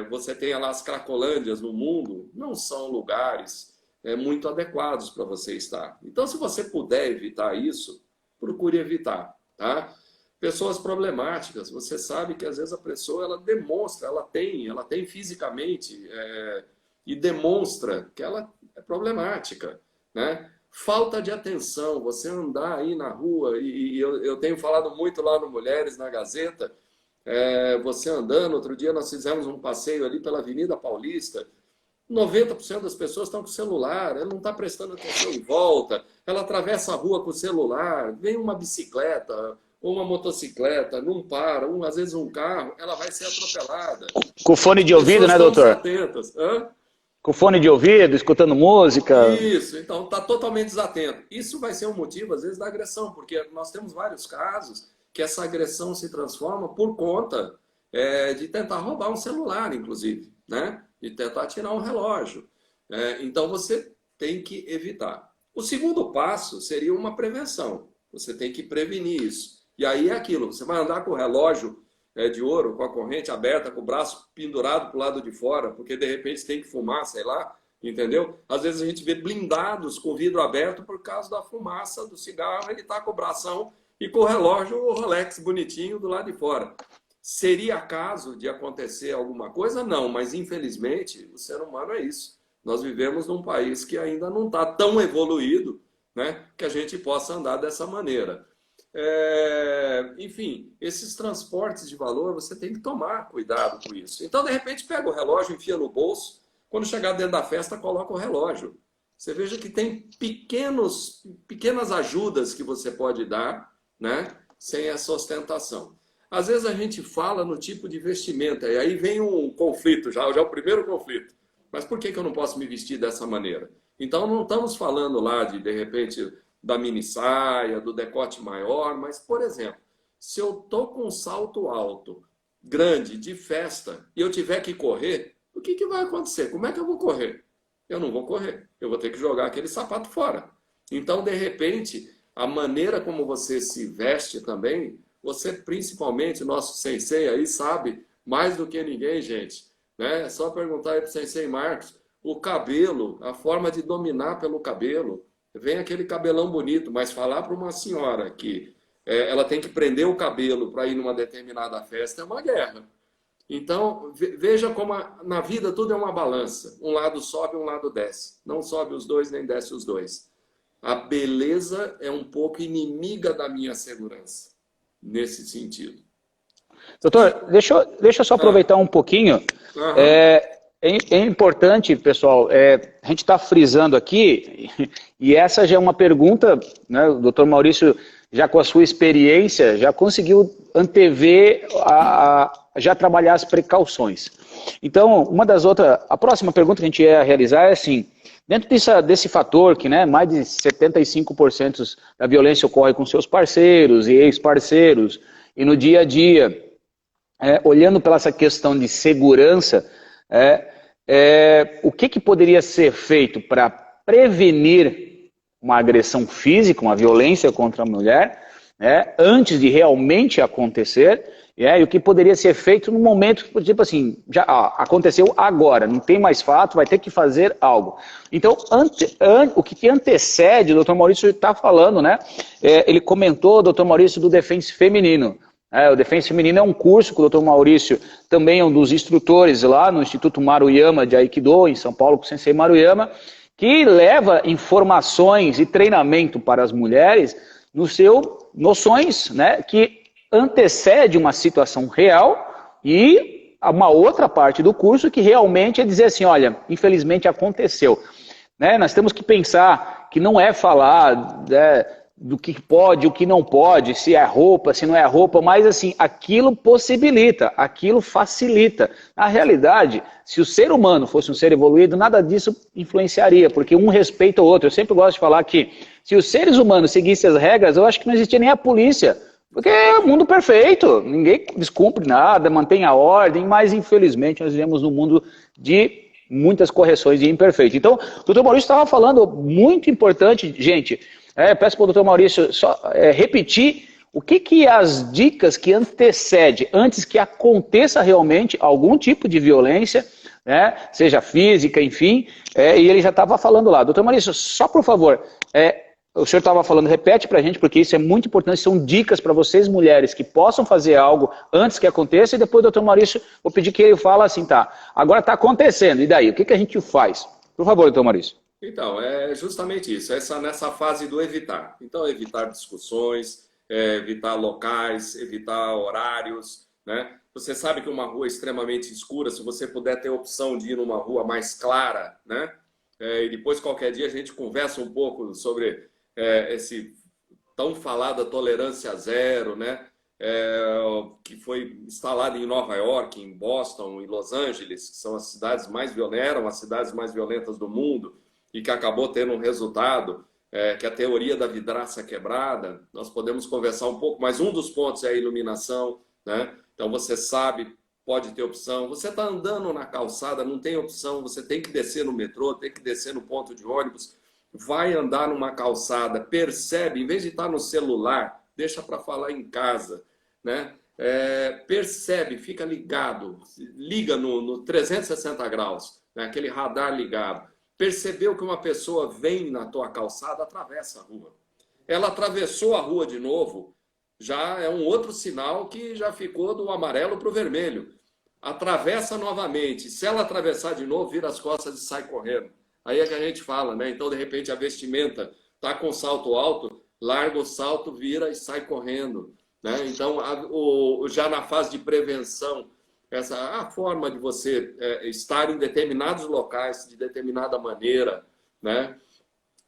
você tenha lá as cracolândias no mundo, não são lugares muito adequados para você estar. Então, se você puder evitar isso, procure evitar, tá? Pessoas problemáticas, você sabe que às vezes a pessoa ela demonstra, ela tem fisicamente e demonstra que ela é problemática, né? Falta de atenção, você andar aí na rua, e eu tenho falado muito lá no Mulheres, na Gazeta, você andando, outro dia nós fizemos um passeio ali pela Avenida Paulista, 90% das pessoas estão com o celular, ela não está prestando atenção em volta, ela atravessa a rua com o celular, vem uma bicicleta ou uma motocicleta, não para, às vezes um carro, ela vai ser atropelada. Com fone de ouvido, né, doutor? Desatentas. Hã? Com fone de ouvido, escutando música. Isso, então está totalmente desatento. Isso vai ser um motivo, às vezes, da agressão, porque nós temos vários casos que essa agressão se transforma por conta de tentar roubar um celular, inclusive, né? De tentar tirar um relógio. Então você tem que evitar. O segundo passo seria uma prevenção. Você tem que prevenir isso. E aí é aquilo, você vai andar com o relógio de ouro, com a corrente aberta, com o braço pendurado para o lado de fora, porque de repente tem que fumar, sei lá, entendeu? Às vezes a gente vê blindados com o vidro aberto por causa da fumaça do cigarro, ele está com o bração e com o relógio, o Rolex bonitinho do lado de fora. Seria caso de acontecer alguma coisa? Não, mas infelizmente o ser humano é isso. Nós vivemos num país que ainda não está tão evoluído, né, que a gente possa andar dessa maneira. Enfim, esses transportes de valor, você tem que tomar cuidado com isso. Então, de repente, pega o relógio, enfia no bolso, quando chegar dentro da festa, coloca o relógio. Você veja que tem pequenas ajudas que você pode dar, né, sem essa ostentação. Às vezes a gente fala no tipo de vestimenta, e aí vem um conflito, já é o primeiro conflito. Mas por que eu não posso me vestir dessa maneira? Então, não estamos falando lá de repente, da mini saia, do decote maior, mas, por exemplo, se eu estou com um salto alto, grande, de festa, e eu tiver que correr, o que vai acontecer? Como é que eu vou correr? Eu não vou correr, eu vou ter que jogar aquele sapato fora. Então, de repente, a maneira como você se veste também, você principalmente, nosso sensei aí sabe mais do que ninguém, gente, né? É só perguntar aí para o sensei Marcos, o cabelo, a forma de dominar pelo cabelo, vem aquele cabelão bonito, mas falar para uma senhora que ela tem que prender o cabelo para ir numa determinada festa é uma guerra. Então, veja como na vida tudo é uma balança. Um lado sobe, um lado desce. Não sobe os dois, nem desce os dois. A beleza é um pouco inimiga da minha segurança, nesse sentido. Doutor, deixa eu só aproveitar um pouquinho. É importante, pessoal, a gente está frisando aqui, e essa já é uma pergunta, né, o doutor Maurício, já com a sua experiência, já conseguiu antever, já trabalhar as precauções. Então, a próxima pergunta que a gente ia realizar é assim, dentro desse fator que, né, mais de 75% da violência ocorre com seus parceiros e ex-parceiros, e no dia a dia, olhando pela essa questão de segurança, o que poderia ser feito para prevenir uma agressão física, uma violência contra a mulher, antes de realmente acontecer, e o que poderia ser feito no momento, tipo assim, já aconteceu agora, não tem mais fato, vai ter que fazer algo. Então, o que antecede, o doutor Maurício está falando, né? Ele comentou, doutor Maurício, do Defense Feminino. O Defense Feminino é um curso que o Dr. Maurício também é um dos instrutores lá no Instituto Maruyama de Aikido, em São Paulo, com o Sensei Maruyama, que leva informações e treinamento para as mulheres no seu noções, né, que antecede uma situação real e uma outra parte do curso que realmente é dizer assim, olha, infelizmente aconteceu. Né? Nós temos que pensar que não é falar... do que pode, o que não pode, se é roupa, se não é roupa, mas assim, aquilo possibilita, aquilo facilita. Na realidade, se o ser humano fosse um ser evoluído, nada disso influenciaria, porque um respeita o outro. Eu sempre gosto de falar que se os seres humanos seguissem as regras, eu acho que não existia nem a polícia, porque é um mundo perfeito, ninguém descumpre nada, mantém a ordem, mas infelizmente nós vivemos num mundo de muitas correções e imperfeito. Então, o doutor Maurício estava falando, muito importante, gente, peço para o doutor Maurício só repetir o que as dicas que antecedem, antes que aconteça realmente algum tipo de violência, né, seja física, enfim, e ele já estava falando lá. Doutor Maurício, só por favor, o senhor estava falando, repete para a gente, porque isso é muito importante, são dicas para vocês mulheres que possam fazer algo antes que aconteça, e depois, doutor Maurício, vou pedir que ele fale assim, tá, agora está acontecendo, e daí, o que a gente faz? Por favor, doutor Maurício. Então, é justamente isso, nessa fase do evitar. Então, evitar discussões, evitar locais, evitar horários, né? Você sabe que uma rua extremamente escura, se você puder ter a opção de ir numa rua mais clara, né? E depois, qualquer dia, a gente conversa um pouco sobre esse tão falada tolerância zero, né? Que foi instalada em Nova York, em Boston, em Los Angeles, que são as cidades mais violentas, eram as cidades mais violentas do mundo, e que acabou tendo um resultado, que é a teoria da vidraça quebrada. Nós podemos conversar um pouco, mas um dos pontos é a iluminação, né? Então você sabe, pode ter opção. Você está andando na calçada, não tem opção, você tem que descer no metrô, tem que descer no ponto de ônibus, vai andar numa calçada, percebe, em vez de estar no celular, deixa para falar em casa, né? Percebe, fica ligado, liga no 360 graus, né? Aquele radar ligado. Percebeu que uma pessoa vem na tua calçada, atravessa a rua. Ela atravessou a rua de novo, já é um outro sinal que já ficou do amarelo para o vermelho. Atravessa novamente. Se ela atravessar de novo, vira as costas e sai correndo. Aí é que a gente fala, né? Então, de repente, a vestimenta está com salto alto, larga o salto, vira e sai correndo. Né? Então, já na fase de prevenção, a forma de você estar em determinados locais, de determinada maneira, né?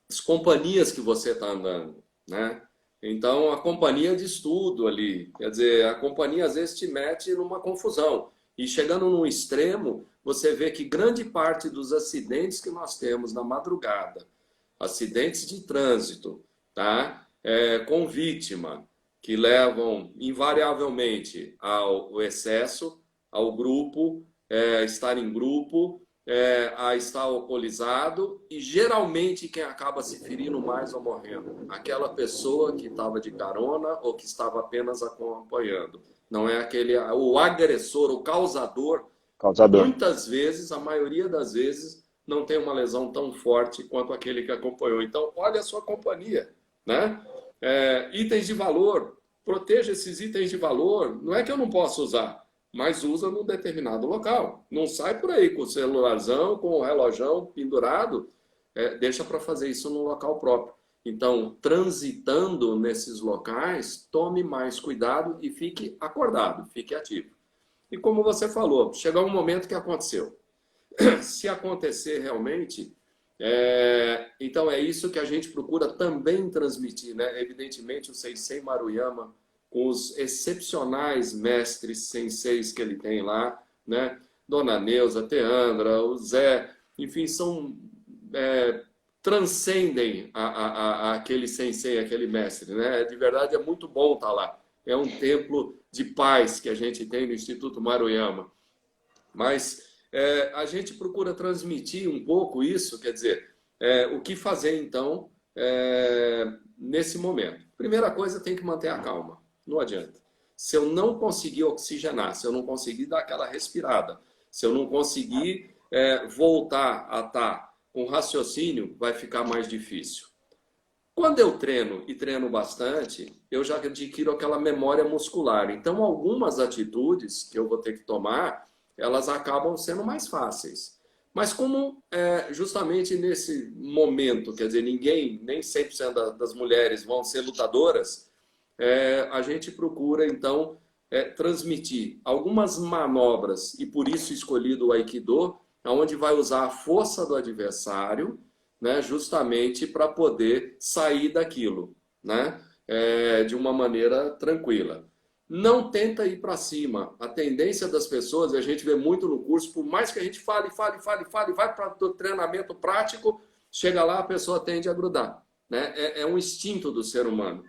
As companhias que você está andando, né? Então, a companhia de estudo ali, quer dizer, a companhia às vezes te mete numa confusão. E chegando num extremo, você vê que grande parte dos acidentes que nós temos na madrugada, acidentes de trânsito, tá? Com vítima, que levam invariavelmente ao excesso, ao grupo, estar em grupo, a estar alcoolizado, e geralmente quem acaba se ferindo mais ou morrendo, aquela pessoa que estava de carona ou que estava apenas acompanhando. Não é o agressor, o causador. Muitas vezes, a maioria das vezes, não tem uma lesão tão forte quanto aquele que acompanhou. Então, olha a sua companhia, né? Itens de valor, proteja esses itens de valor. Não é que eu não possa usar, mas usa num determinado local. Não sai por aí com o celularzão, com o relojão pendurado. Deixa para fazer isso num local próprio. Então, transitando nesses locais, tome mais cuidado e fique acordado, fique ativo. E como você falou, chegou um momento que aconteceu. Se acontecer realmente, então é isso que a gente procura também transmitir, né? Evidentemente, o Sensei Maruyama, com os excepcionais mestres senseis que ele tem lá, né? Dona Neuza, Teandra, o Zé, enfim, transcendem aquele sensei, aquele mestre, né? De verdade, é muito bom estar lá. É um templo de paz que a gente tem no Instituto Maruyama. Mas a gente procura transmitir um pouco isso, quer dizer, o que fazer então nesse momento? Primeira coisa, tem que manter a calma. Não adianta. Se eu não conseguir oxigenar, se eu não conseguir dar aquela respirada, se eu não conseguir voltar a estar com raciocínio, vai ficar mais difícil. Quando eu treino, e treino bastante, eu já adquiro aquela memória muscular. Então, algumas atitudes que eu vou ter que tomar, elas acabam sendo mais fáceis. Mas como justamente nesse momento, quer dizer, nem 100% das mulheres vão ser lutadoras, a gente procura, então, transmitir algumas manobras, e por isso escolhido o Aikido, onde vai usar a força do adversário, né, justamente para poder sair daquilo, né, de uma maneira tranquila. Não tenta ir para cima. A tendência das pessoas, a gente vê muito no curso, por mais que a gente fale, vai para o treinamento prático, chega lá, a pessoa tende a grudar. Né? É um instinto do ser humano.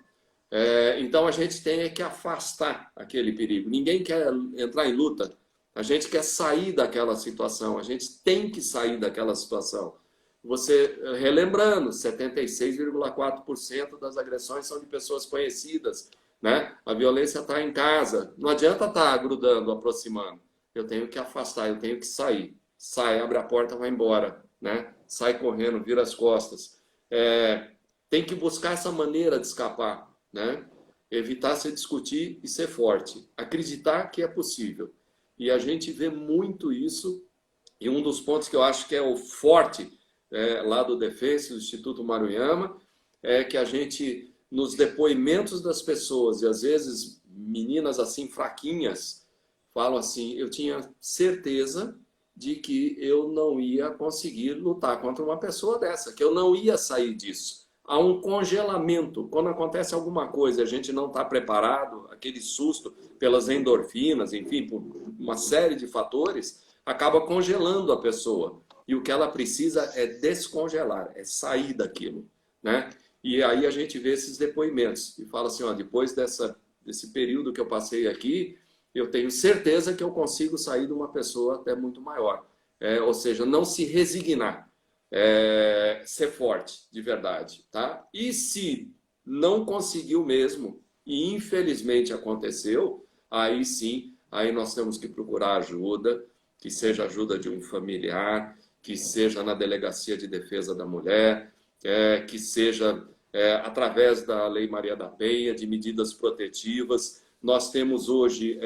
Então a gente tem que afastar aquele perigo. Ninguém quer entrar em luta. A gente quer sair daquela situação. A gente tem que sair daquela situação. Você, relembrando, 76,4% das agressões são de pessoas conhecidas. Né? A violência está em casa. Não adianta estar grudando, aproximando. Eu tenho que afastar, eu tenho que sair. Sai, abre a porta, vai embora. Né? Sai correndo, vira as costas. Tem que buscar essa maneira de escapar. Né? Evitar se discutir e ser forte. Acreditar que é possível. E a gente vê muito isso. E um dos pontos que eu acho que é o forte lá do Defense, do Instituto Maruyama, é que a gente, nos depoimentos das pessoas, e às vezes meninas assim fraquinhas, falam assim, eu tinha certeza de que eu não ia conseguir lutar contra uma pessoa dessa, que eu não ia sair disso. Há um congelamento. Quando acontece alguma coisa, a gente não está preparado, aquele susto pelas endorfinas, enfim, por uma série de fatores, acaba congelando a pessoa. E o que ela precisa é descongelar, é sair daquilo. Né? E aí a gente vê esses depoimentos e fala assim, ó, depois desse período que eu passei aqui, eu tenho certeza que eu consigo sair de uma pessoa até muito maior. Ou seja, não se resignar. Ser forte, de verdade, tá? E se não conseguiu mesmo, e infelizmente aconteceu, aí sim, aí nós temos que procurar ajuda, que seja ajuda de um familiar, que seja na Delegacia de Defesa da Mulher, que seja através da Lei Maria da Penha, de medidas protetivas. Nós temos hoje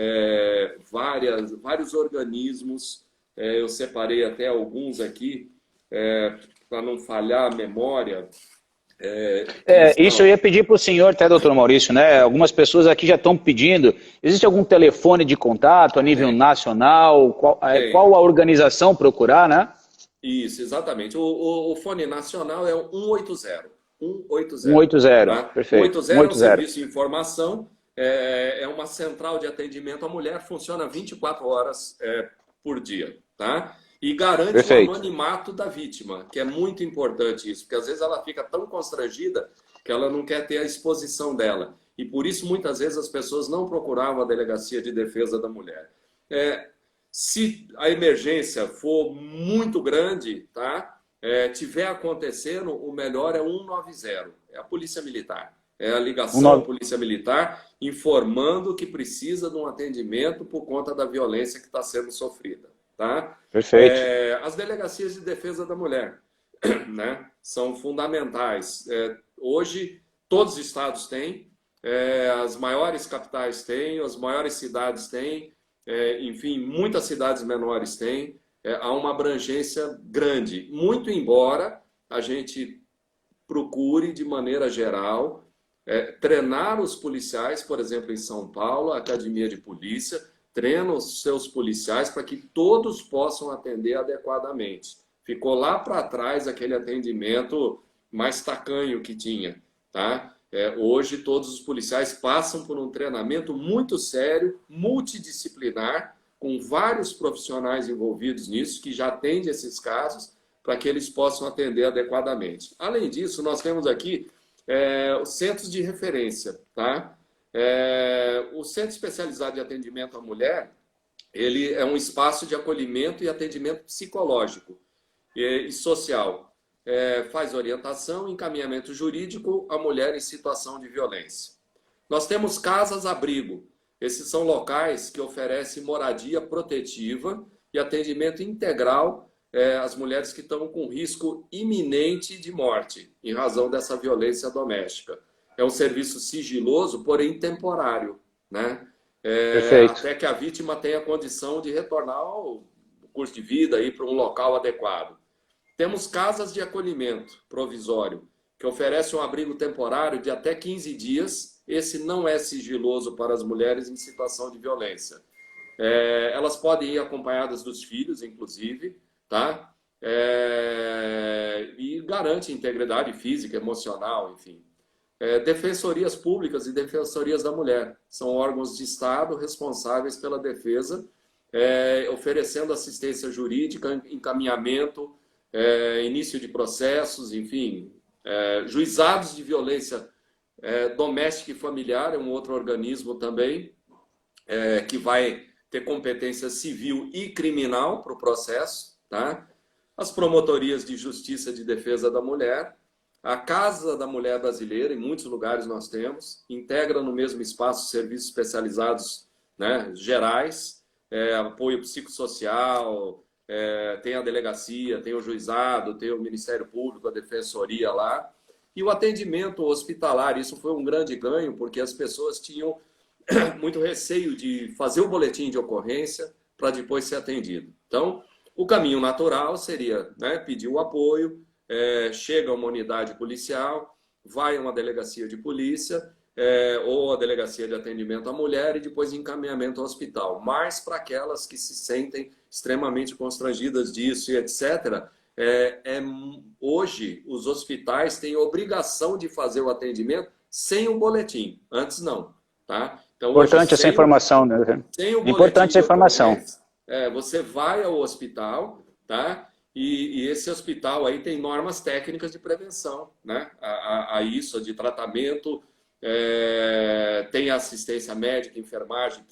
vários organismos, eu separei até alguns aqui, para não falhar a memória. Isso eu ia pedir para o senhor, até, doutor Maurício, né? Algumas pessoas aqui já estão pedindo. Existe algum telefone de contato a nível nacional? Qual a organização procurar, né? Isso, exatamente. O fone nacional é o 180. 180. 180, Tá? perfeito. 180 é um serviço de informação, é uma central de atendimento à mulher, funciona 24 horas por dia. Tá? E garante Perfeito. o anonimato da vítima, que é muito importante isso, porque às vezes ela fica tão constrangida que ela não quer ter a exposição dela. E por isso, muitas vezes, as pessoas não procuravam a Delegacia de Defesa da Mulher. Se a emergência for muito grande, tá? Tiver acontecendo, o melhor é 190, é a Polícia Militar. É a ligação à Polícia Militar informando que precisa de um atendimento por conta da violência que está sendo sofrida. Tá? Perfeito. As delegacias de defesa da mulher, né, são fundamentais. Hoje, todos os estados têm, as maiores capitais têm, as maiores cidades têm, enfim, muitas cidades menores têm. Há uma abrangência grande, muito embora a gente procure, de maneira geral, treinar os policiais, por exemplo, em São Paulo, a Academia de Polícia, treina os seus policiais para que todos possam atender adequadamente. Ficou lá para trás aquele atendimento mais tacanho que tinha. Tá? Hoje, todos os policiais passam por um treinamento muito sério, multidisciplinar, com vários profissionais envolvidos nisso, que já atendem esses casos, para que eles possam atender adequadamente. Além disso, nós temos aqui os centros de referência. Tá? O Centro Especializado de Atendimento à Mulher, ele é um espaço de acolhimento e atendimento psicológico e social. Faz orientação e encaminhamento jurídico à mulher em situação de violência. Nós temos casas-abrigo. Esses são locais que oferecem moradia protetiva e atendimento integral às mulheres que estão com risco iminente de morte em razão dessa violência doméstica. É um serviço sigiloso, porém temporário, né? Até que a vítima tenha condição de retornar ao curso de vida para um local adequado. Temos casas de acolhimento provisório, que oferecem um abrigo temporário de até 15 dias. Esse não é sigiloso para as mulheres em situação de violência. Elas podem ir acompanhadas dos filhos, inclusive, tá? E garante integridade física, emocional, enfim. Defensorias públicas e defensorias da mulher. São órgãos de Estado responsáveis pela defesa, oferecendo assistência jurídica, encaminhamento, início de processos, enfim. Juizados de violência doméstica e familiar é um outro organismo também, que vai ter competência civil e criminal para o processo. Tá? As promotorias de justiça de defesa da mulher, a Casa da Mulher Brasileira, em muitos lugares nós temos, integra no mesmo espaço serviços especializados, né, gerais, apoio psicossocial, tem a delegacia, tem o juizado, tem o Ministério Público, a Defensoria lá, e o atendimento hospitalar. Isso foi um grande ganho, porque as pessoas tinham muito receio de fazer o boletim de ocorrência para depois ser atendido. Então, o caminho natural seria, né, pedir o apoio, chega a uma unidade policial, vai a uma delegacia de polícia ou a delegacia de atendimento à mulher e depois encaminhamento ao hospital. Mas para aquelas que se sentem extremamente constrangidas disso e etc., hoje os hospitais têm obrigação de fazer o atendimento sem o boletim. Antes não. Tá? Então, importante essa informação, né? Sem o importante essa informação. Você vai ao hospital, tá? E esse hospital aí tem normas técnicas de prevenção, né? A isso, de tratamento, tem assistência médica, enfermagem,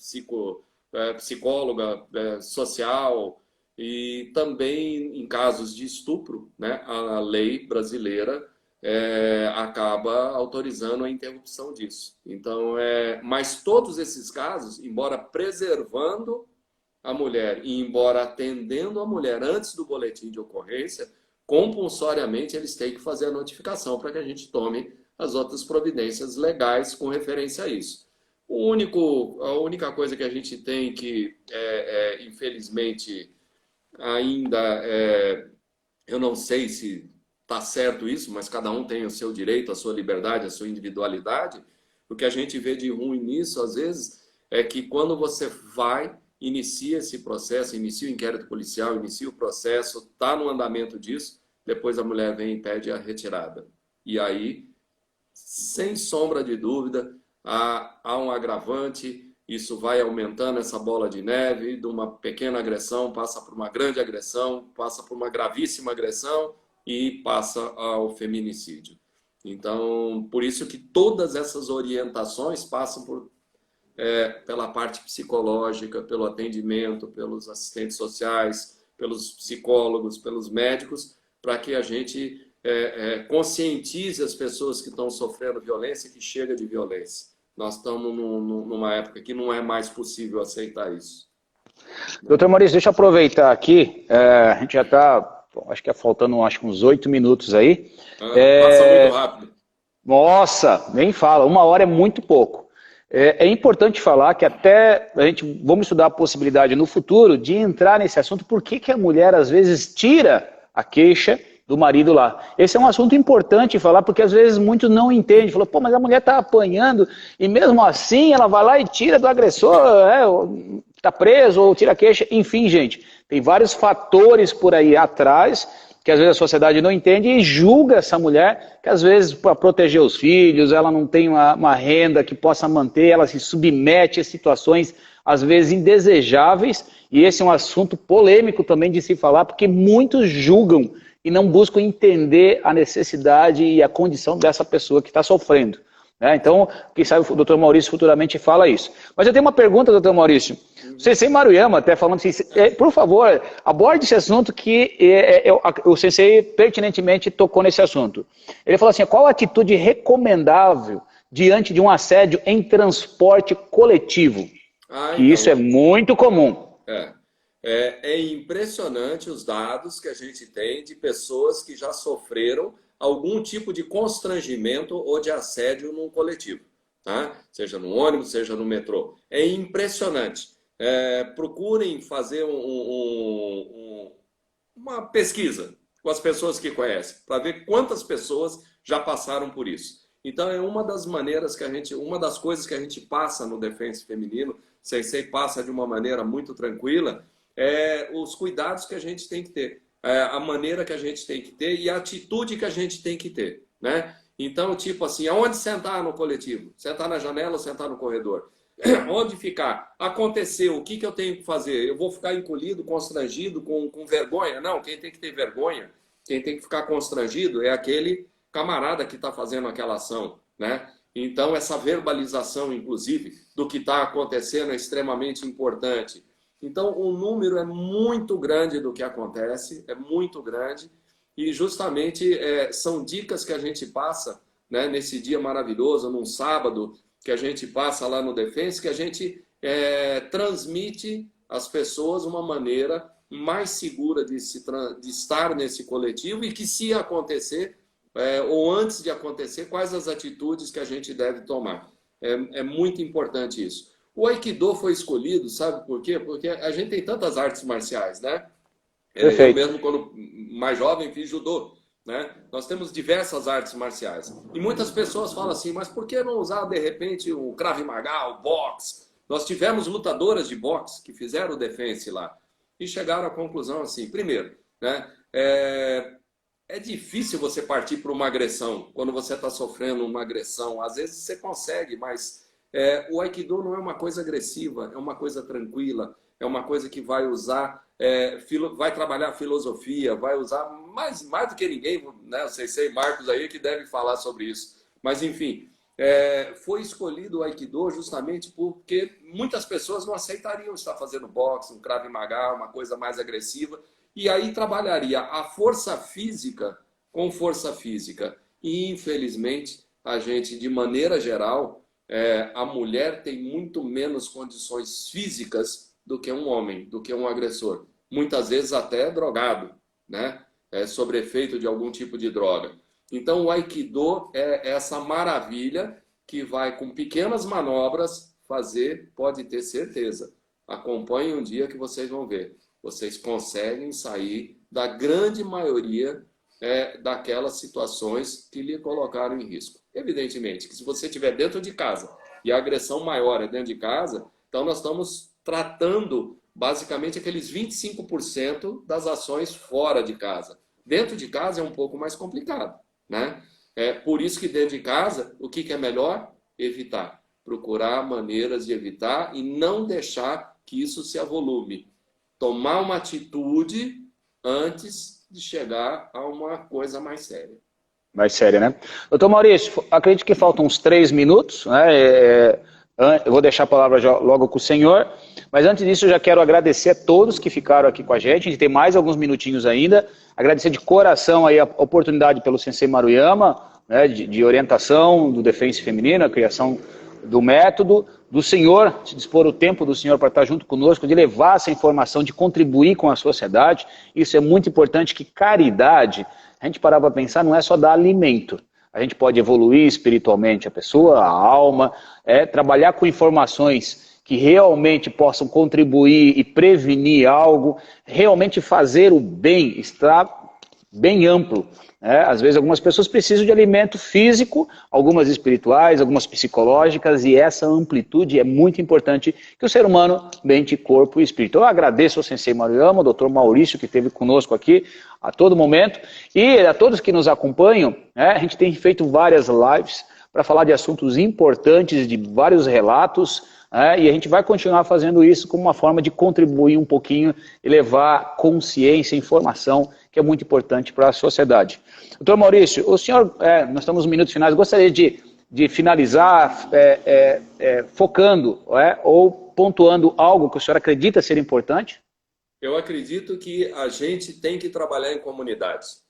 psicóloga, social, e também em casos de estupro, né? A lei brasileira acaba autorizando a interrupção disso. Então, mas todos esses casos, embora preservando a mulher e embora atendendo a mulher antes do boletim de ocorrência, compulsoriamente eles têm que fazer a notificação para que a gente tome as outras providências legais com referência a isso. A única coisa que a gente tem que, infelizmente, ainda, eu não sei se está certo isso, mas cada um tem o seu direito, a sua liberdade, a sua individualidade. O que a gente vê de ruim nisso, às vezes, é que quando você inicia esse processo, inicia o inquérito policial, inicia o processo, está no andamento disso, depois a mulher vem e pede a retirada. E aí, sem sombra de dúvida, há um agravante, isso vai aumentando essa bola de neve, de uma pequena agressão, passa por uma grande agressão, passa por uma gravíssima agressão e passa ao feminicídio. Então, por isso que todas essas orientações passam pela parte psicológica, pelo atendimento, pelos assistentes sociais, pelos psicólogos, pelos médicos, para que a gente conscientize as pessoas que estão sofrendo violência, que chega de violência. Nós estamos numa época que não é mais possível aceitar isso. Doutor Maurício, deixa eu aproveitar aqui, a gente já está, acho que faltando uns 8 minutos aí. Passa muito rápido. Nossa, nem fala, 1 hora é muito pouco. É importante falar que até vamos estudar a possibilidade no futuro de entrar nesse assunto, por que a mulher às vezes tira a queixa do marido lá. Esse é um assunto importante falar, porque às vezes muitos não entendem. Falou, pô, mas a mulher está apanhando e mesmo assim ela vai lá e tira do agressor, está preso ou tira a queixa. Enfim, gente, tem vários fatores por aí atrás que às vezes a sociedade não entende e julga essa mulher, que às vezes para proteger os filhos, ela não tem uma renda que possa manter, ela se submete a situações às vezes indesejáveis, e esse é um assunto polêmico também de se falar, porque muitos julgam e não buscam entender a necessidade e a condição dessa pessoa que está sofrendo. Então, quem sabe o doutor Maurício futuramente fala isso. Mas eu tenho uma pergunta, doutor Maurício. O Sensei Maruyama até falando assim, por favor, aborde esse assunto que o Sensei pertinentemente tocou nesse assunto. Ele falou assim, qual a atitude recomendável diante de um assédio em transporte coletivo? Então, isso é muito comum. É impressionante os dados que a gente tem de pessoas que já sofreram algum tipo de constrangimento ou de assédio num coletivo, tá? Seja no ônibus, seja no metrô. É impressionante. Procurem fazer uma pesquisa com as pessoas que conhecem, para ver quantas pessoas já passaram por isso. Então é uma das maneiras uma das coisas que a gente passa no Defense Feminino, Sensei passa de uma maneira muito tranquila, os cuidados que a gente tem que ter. A maneira que a gente tem que ter e a atitude que a gente tem que ter, né? Então, tipo assim, aonde sentar no coletivo? Sentar na janela ou sentar no corredor? Onde ficar? Aconteceu, o que eu tenho que fazer? Eu vou ficar encolhido, constrangido, com vergonha? Não, quem tem que ter vergonha, quem tem que ficar constrangido é aquele camarada que está fazendo aquela ação, né? Então, essa verbalização, inclusive, do que está acontecendo é extremamente importante. Então, o número é muito grande do que acontece, é muito grande, e justamente são dicas que a gente passa, né, nesse dia maravilhoso, num sábado, que a gente passa lá no Defense, que a gente transmite às pessoas uma maneira mais segura de estar nesse coletivo e que, se acontecer, ou antes de acontecer, quais as atitudes que a gente deve tomar. É muito importante isso. O Aikido foi escolhido, sabe por quê? Porque a gente tem tantas artes marciais, né? Eu mesmo, quando mais jovem, fiz judô, né? Nós temos diversas artes marciais. E muitas pessoas falam assim, mas por que não usar, de repente, o Krav Maga, o boxe? Nós tivemos lutadoras de boxe que fizeram o Defense lá e chegaram à conclusão assim, primeiro, né? É difícil você partir para uma agressão, quando você está sofrendo uma agressão. Às vezes você consegue, mas o Aikido não é uma coisa agressiva, é uma coisa tranquila, é uma coisa que vai usar, vai trabalhar filosofia, vai usar mais do que ninguém, né? O Sensei Marcos aí que deve falar sobre isso. Mas, enfim, foi escolhido o Aikido justamente porque muitas pessoas não aceitariam estar fazendo boxe, um Krav Maga, uma coisa mais agressiva, e aí trabalharia a força física com força física. E, infelizmente, a gente, de maneira geral, a mulher tem muito menos condições físicas do que um homem, do que um agressor. Muitas vezes até drogado, né? Sob efeito de algum tipo de droga. Então, o Aikido é essa maravilha que vai, com pequenas manobras, fazer, pode ter certeza. Acompanhe um dia que vocês vão ver. Vocês conseguem sair da grande maioria daquelas situações que lhe colocaram em risco. Evidentemente que se você estiver dentro de casa e a agressão maior é dentro de casa, então nós estamos tratando basicamente aqueles 25% das ações fora de casa. Dentro de casa é um pouco mais complicado, né? Por isso que dentro de casa, o que é melhor? Evitar. Procurar maneiras de evitar e não deixar que isso se avolume. Tomar uma atitude antes de chegar a uma coisa mais séria. Mais séria, né? Doutor Maurício, acredito que faltam uns 3 minutos, né? Eu vou deixar a palavra logo com o senhor, mas antes disso eu já quero agradecer a todos que ficaram aqui com a gente tem mais alguns minutinhos ainda, agradecer de coração aí a oportunidade pelo Sensei Maruyama, né, de orientação do Defense Feminino, a criação do método, do senhor, se dispor o tempo do senhor para estar junto conosco, de levar essa informação, de contribuir com a sociedade. Isso é muito importante, que caridade, a gente parar para pensar, não é só dar alimento. A gente pode evoluir espiritualmente a pessoa, a alma, trabalhar com informações que realmente possam contribuir e prevenir algo, realmente fazer o bem, está bem amplo. Às vezes algumas pessoas precisam de alimento físico, algumas espirituais, algumas psicológicas, e essa amplitude é muito importante que o ser humano, mente, corpo e espírito. Eu agradeço ao Sensei Maruyama, ao Dr. Maurício, que esteve conosco aqui a todo momento, e a todos que nos acompanham. A gente tem feito várias lives para falar de assuntos importantes, de vários relatos, e a gente vai continuar fazendo isso como uma forma de contribuir um pouquinho e levar consciência, informação, que é muito importante para a sociedade. Doutor Maurício, o senhor, nós estamos nos minutos finais, gostaria de finalizar focando ou pontuando algo que o senhor acredita ser importante? Eu acredito que a gente tem que trabalhar em comunidades.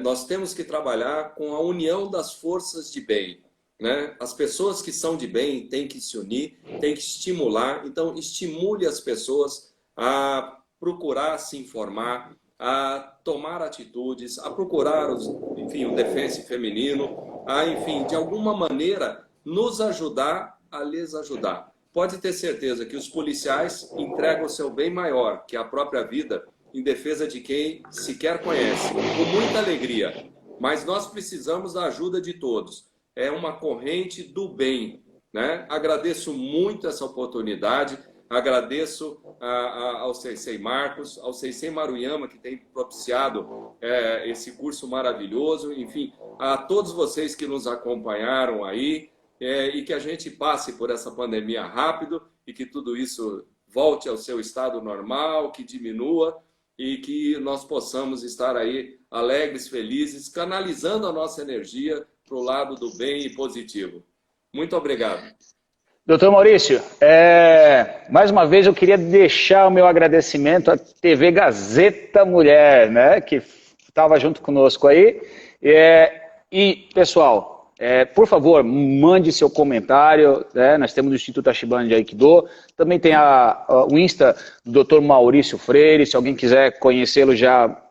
Nós temos que trabalhar com a união das forças de bem. Né? As pessoas que são de bem têm que se unir, têm que estimular. Então, estimule as pessoas a procurar se informar, a tomar atitudes, a procurar o Defense Feminino, enfim, de alguma maneira, nos ajudar a lhes ajudar. Pode ter certeza que os policiais entregam o seu bem maior, que é a própria vida, em defesa de quem sequer conhece, com muita alegria. Mas nós precisamos da ajuda de todos. É uma corrente do bem, né? Agradeço muito essa oportunidade, agradeço ao Sensei Marcos, ao Sensei Maruyama, que tem propiciado esse curso maravilhoso, enfim, a todos vocês que nos acompanharam aí, e que a gente passe por essa pandemia rápido e que tudo isso volte ao seu estado normal, que diminua e que nós possamos estar aí alegres, felizes, canalizando a nossa energia para o lado do bem e positivo. Muito obrigado. Doutor Maurício, mais uma vez eu queria deixar o meu agradecimento à TV Gazeta Mulher, né, que estava junto conosco aí. E, pessoal, por favor, mande seu comentário, né, nós temos o Instituto Ashibana de Aikido, também tem o Insta do Dr. Maurício Freire, se alguém quiser conhecê-lo já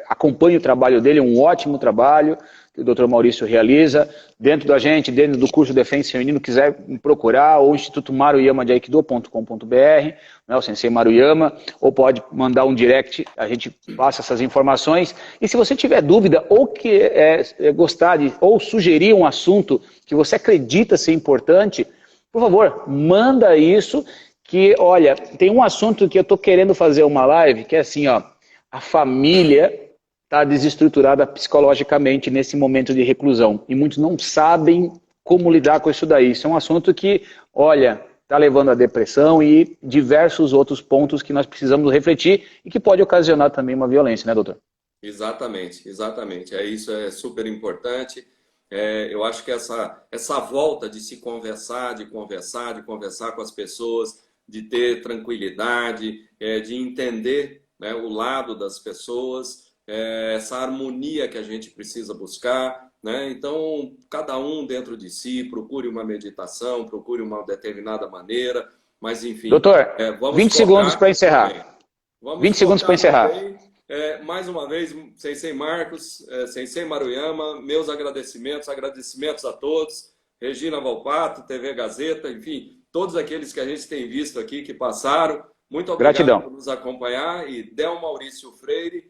acompanhe o trabalho dele, é um ótimo trabalho que o Dr. Maurício realiza, dentro da gente, dentro do curso Defense Feminino, quiser me procurar, ou Instituto Maruyama de Aikido.com.br, né, o Sensei Maruyama, ou pode mandar um direct, a gente passa essas informações, e se você tiver dúvida, ou gostar ou sugerir um assunto que você acredita ser importante, por favor, manda isso, que, olha, tem um assunto que eu estou querendo fazer uma live, que é assim, ó, a família está desestruturada psicologicamente nesse momento de reclusão. E muitos não sabem como lidar com isso daí. Isso é um assunto que, olha, está levando à depressão e diversos outros pontos que nós precisamos refletir e que pode ocasionar também uma violência, né, doutor? Exatamente, exatamente. Isso é super importante. Eu acho que essa volta de se conversar, de conversar com as pessoas, de ter tranquilidade, de entender, né, o lado das pessoas, essa harmonia que a gente precisa buscar, né? Então, cada um dentro de si, procure uma meditação, procure uma determinada maneira, mas enfim... Doutor, vamos 20 segundos para encerrar. 20 segundos para encerrar. Também Mais uma vez, Sensei Marcos, Sensei Maruyama, meus agradecimentos a todos, Regina Volpato, TV Gazeta, enfim, todos aqueles que a gente tem visto aqui, que passaram. Muito obrigado Gratidão. por nos acompanhar. E Del Maurício Freire,